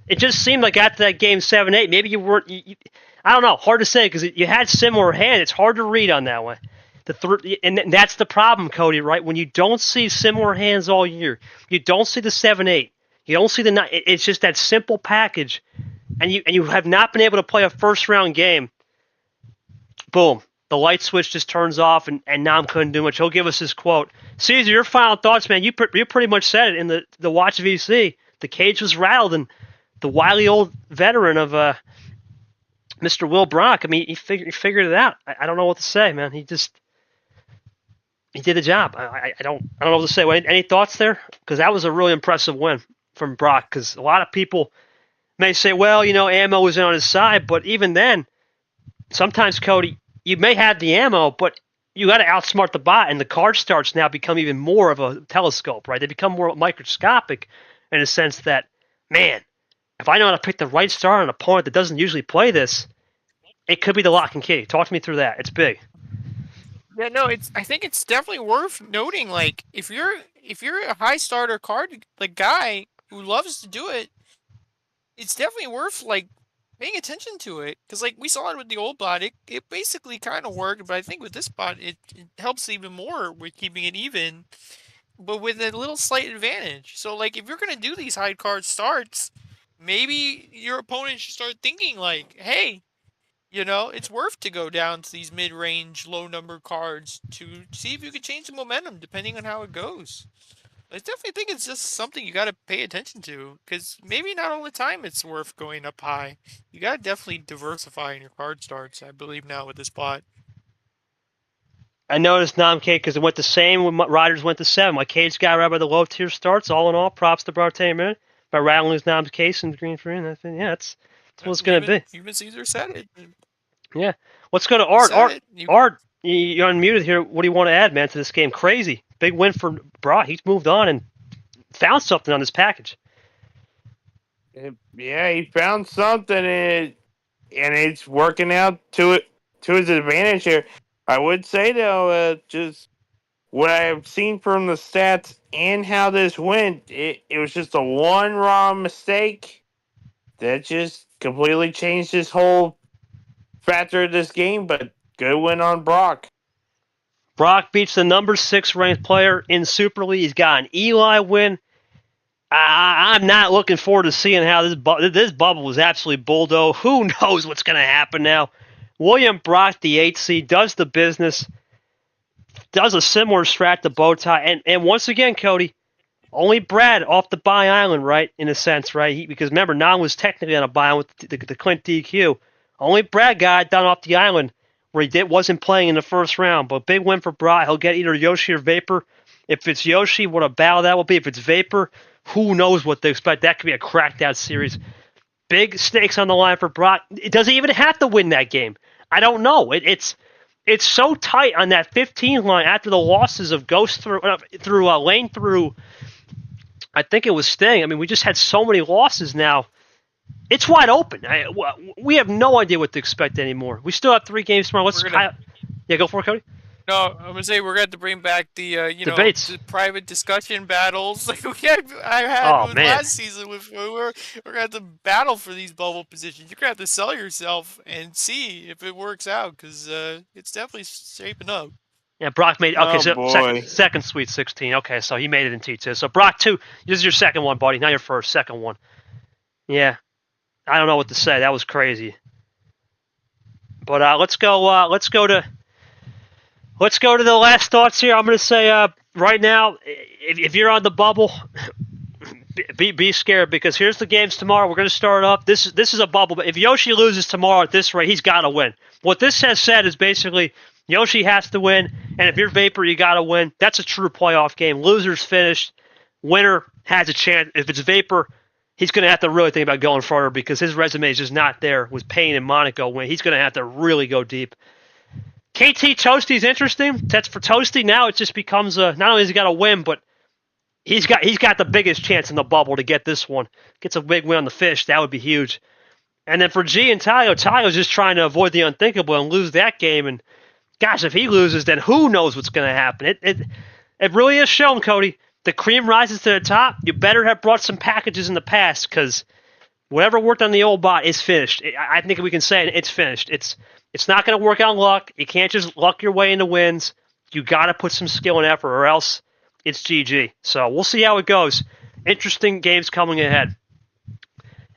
Speaker 1: it just seemed like after that game 7-8, maybe you weren't. I don't know. Hard to say because you had similar hand. It's hard to read on that one. And that's the problem, Cody. Right? When you don't see similar hands all year, you don't see the 7-8. You don't see the 9. It's just that simple package, and you have not been able to play a first round game. Boom. The light switch just turns off, and Nam couldn't do much. He'll give us his quote. Caesar, your final thoughts, man. You pretty much said it in the Watch VC. The cage was rattled, and the wily old veteran of Mr. Will Brock, I mean, he figured it out. I don't know what to say, man. He did the job. I don't know what to say. Any thoughts there? Because that was a really impressive win from Brock. Because a lot of people may say, well, ammo was on his side, but even then, sometimes, Cody, you may have the ammo, but you got to outsmart the bot, and the card starts now become even more of a telescope, right? They become more microscopic in a sense that, man, if I know how to pick the right star on an opponent that doesn't usually play this, it could be the lock and key. Talk to me through that. It's big.
Speaker 2: Yeah, no, I think it's definitely worth noting. Like, if you're a high starter card guy who loves to do it, it's definitely worth paying attention to it, because we saw it with the old bot. It basically kind of worked, but I think with this bot, it helps even more with keeping it even, but with a little slight advantage. So if you're gonna do these high card starts, maybe your opponent should start thinking hey, it's worth to go down to these mid-range, low-number cards to see if you can change the momentum depending on how it goes. I definitely think it's just something you got to pay attention to, because maybe not all the time it's worth going up high. You got to definitely diversify in your card starts, I believe, now with this bot.
Speaker 1: I noticed Nam K because it went the same when Riders went to 7. My cage got right by the low tier starts. All in all, props to Bartame by rattling his Nam's case in green free. That's what it's going to be.
Speaker 2: Even Caesar said it.
Speaker 1: Yeah. Let's go to Art. Art, you're unmuted here. What do you want to add, man, to this game? Crazy. Big win for Brock. He's moved on and found something on this package.
Speaker 4: Yeah, he found something, and it's working out to his advantage here. I would say, though, just what I have seen from the stats and how this went, it was just a one wrong mistake that just completely changed this whole factor of this game, but good win on Brock.
Speaker 1: Brock beats the number 6 ranked player in Super League. He's got an Eli win. I'm not looking forward to seeing how this bubble was absolutely bulldozed. Who knows what's going to happen now? William Brock, the 8 seed, does the business, does a similar strat to Bowtie, and once again, Cody, only Brad off the bye island, right? In a sense, right? Because remember, Nan was technically on a bye with the Clint DQ. Only Brad got down off the island where he wasn't playing in the first round. But big win for Brock. He'll get either Yoshi or Vapor. If it's Yoshi, what a battle that will be. If it's Vapor, who knows what to expect. That could be a crackdown series. Big stakes on the line for Brock. Does he even have to win that game? I don't know. It's so tight on that 15 line after the losses of Ghost through Lane through. I think it was Sting. I mean, we just had so many losses now. It's wide open. We have no idea what to expect anymore. We still have 3 games tomorrow. Yeah, go for it, Cody.
Speaker 2: No, I'm gonna say we're gonna bring back the
Speaker 1: debates,
Speaker 2: the private discussion battles like I had last season. We're gonna have to battle for these bubble positions. You're gonna have to sell yourself and see if it works out, because it's definitely shaping up.
Speaker 1: Yeah, Brock made second Sweet 16. Okay, so he made it in T2. So Brock 2, this is your second one, buddy. Not your first, second one. Yeah, I don't know what to say. That was crazy. But let's go to the last thoughts here. I'm going to say right now, if you're on the bubble, be scared, because here's the games tomorrow. We're going to start up. This is a bubble. But if Yoshi loses tomorrow at this rate, he's got to win. What this has said is basically Yoshi has to win, and if you're Vapor, you got to win. That's a true playoff game. Loser's finished. Winner has a chance. If it's Vapor, he's going to have to really think about going further, because his resume is just not there with Payne and Monaco win. He's going to have to really go deep. KT Toasty's interesting. That's for Toasty. Now it just becomes not only has he got to win, but he's got the biggest chance in the bubble to get this one. Gets a big win on the fish. That would be huge. And then for G and Talio's just trying to avoid the unthinkable and lose that game. And gosh, if he loses, then who knows what's going to happen? It really is shown, Cody. The cream rises to the top. You better have brought some packages in the past because whatever worked on the old bot is finished. I think we can say it's finished. It's not going to work on luck. You can't just luck your way into wins. You got to put some skill and effort, or else it's GG. So we'll see how it goes. Interesting games coming ahead.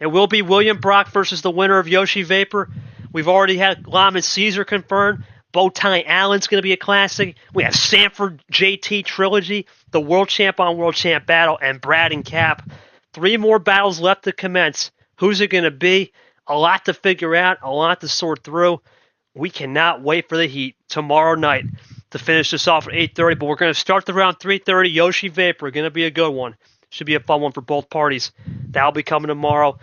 Speaker 1: It will be William Brock versus the winner of Yoshi Vapor. We've already had Lam and Caesar confirmed. Bowtie Allen's going to be a classic. We have Sanford JT Trilogy, the World Champ on World Champ battle, and Brad and Cap. 3 more battles left to commence. Who's it going to be? A lot to figure out, a lot to sort through. We cannot wait for the heat tomorrow night to finish this off at 8:30, but we're going to start the round 3:30. Yoshi Vapor, going to be a good one. Should be a fun one for both parties. That'll be coming tomorrow.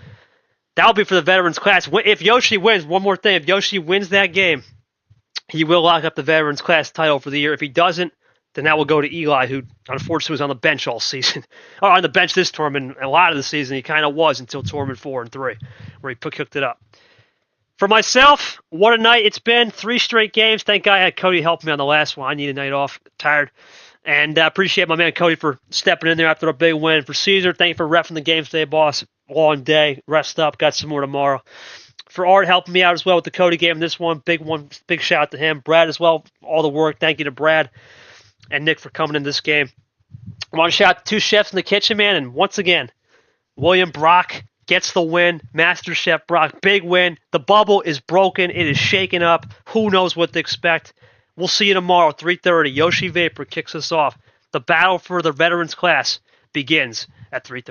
Speaker 1: That'll be for the Veterans class. If Yoshi wins, one more thing, if Yoshi wins that game, he will lock up the Veterans class title for the year. If he doesn't, then that will go to Eli, who unfortunately was on the bench all season. Or on the bench this tournament, a lot of the season he kind of was until tournament 4 and 3, where he cooked it up. For myself, what a night it's been. 3 straight games. Thank God I had Cody help me on the last one. I need a night off. Tired. And I appreciate my man Cody for stepping in there after a big win. For Caesar, thank you for reffing the games today, boss. Long day. Rest up. Got some more tomorrow. For Art helping me out as well with the Cody game. This one. Big shout out to him. Brad as well. All the work. Thank you to Brad and Nick for coming in this game. I want to shout out to 2 chefs in the kitchen, man. And once again, William Brock gets the win. Master Chef Brock, big win. The bubble is broken. It is shaken up. Who knows what to expect? We'll see you tomorrow, 3:30. Yoshi Vapor kicks us off. The battle for the veterans class begins at 3:30.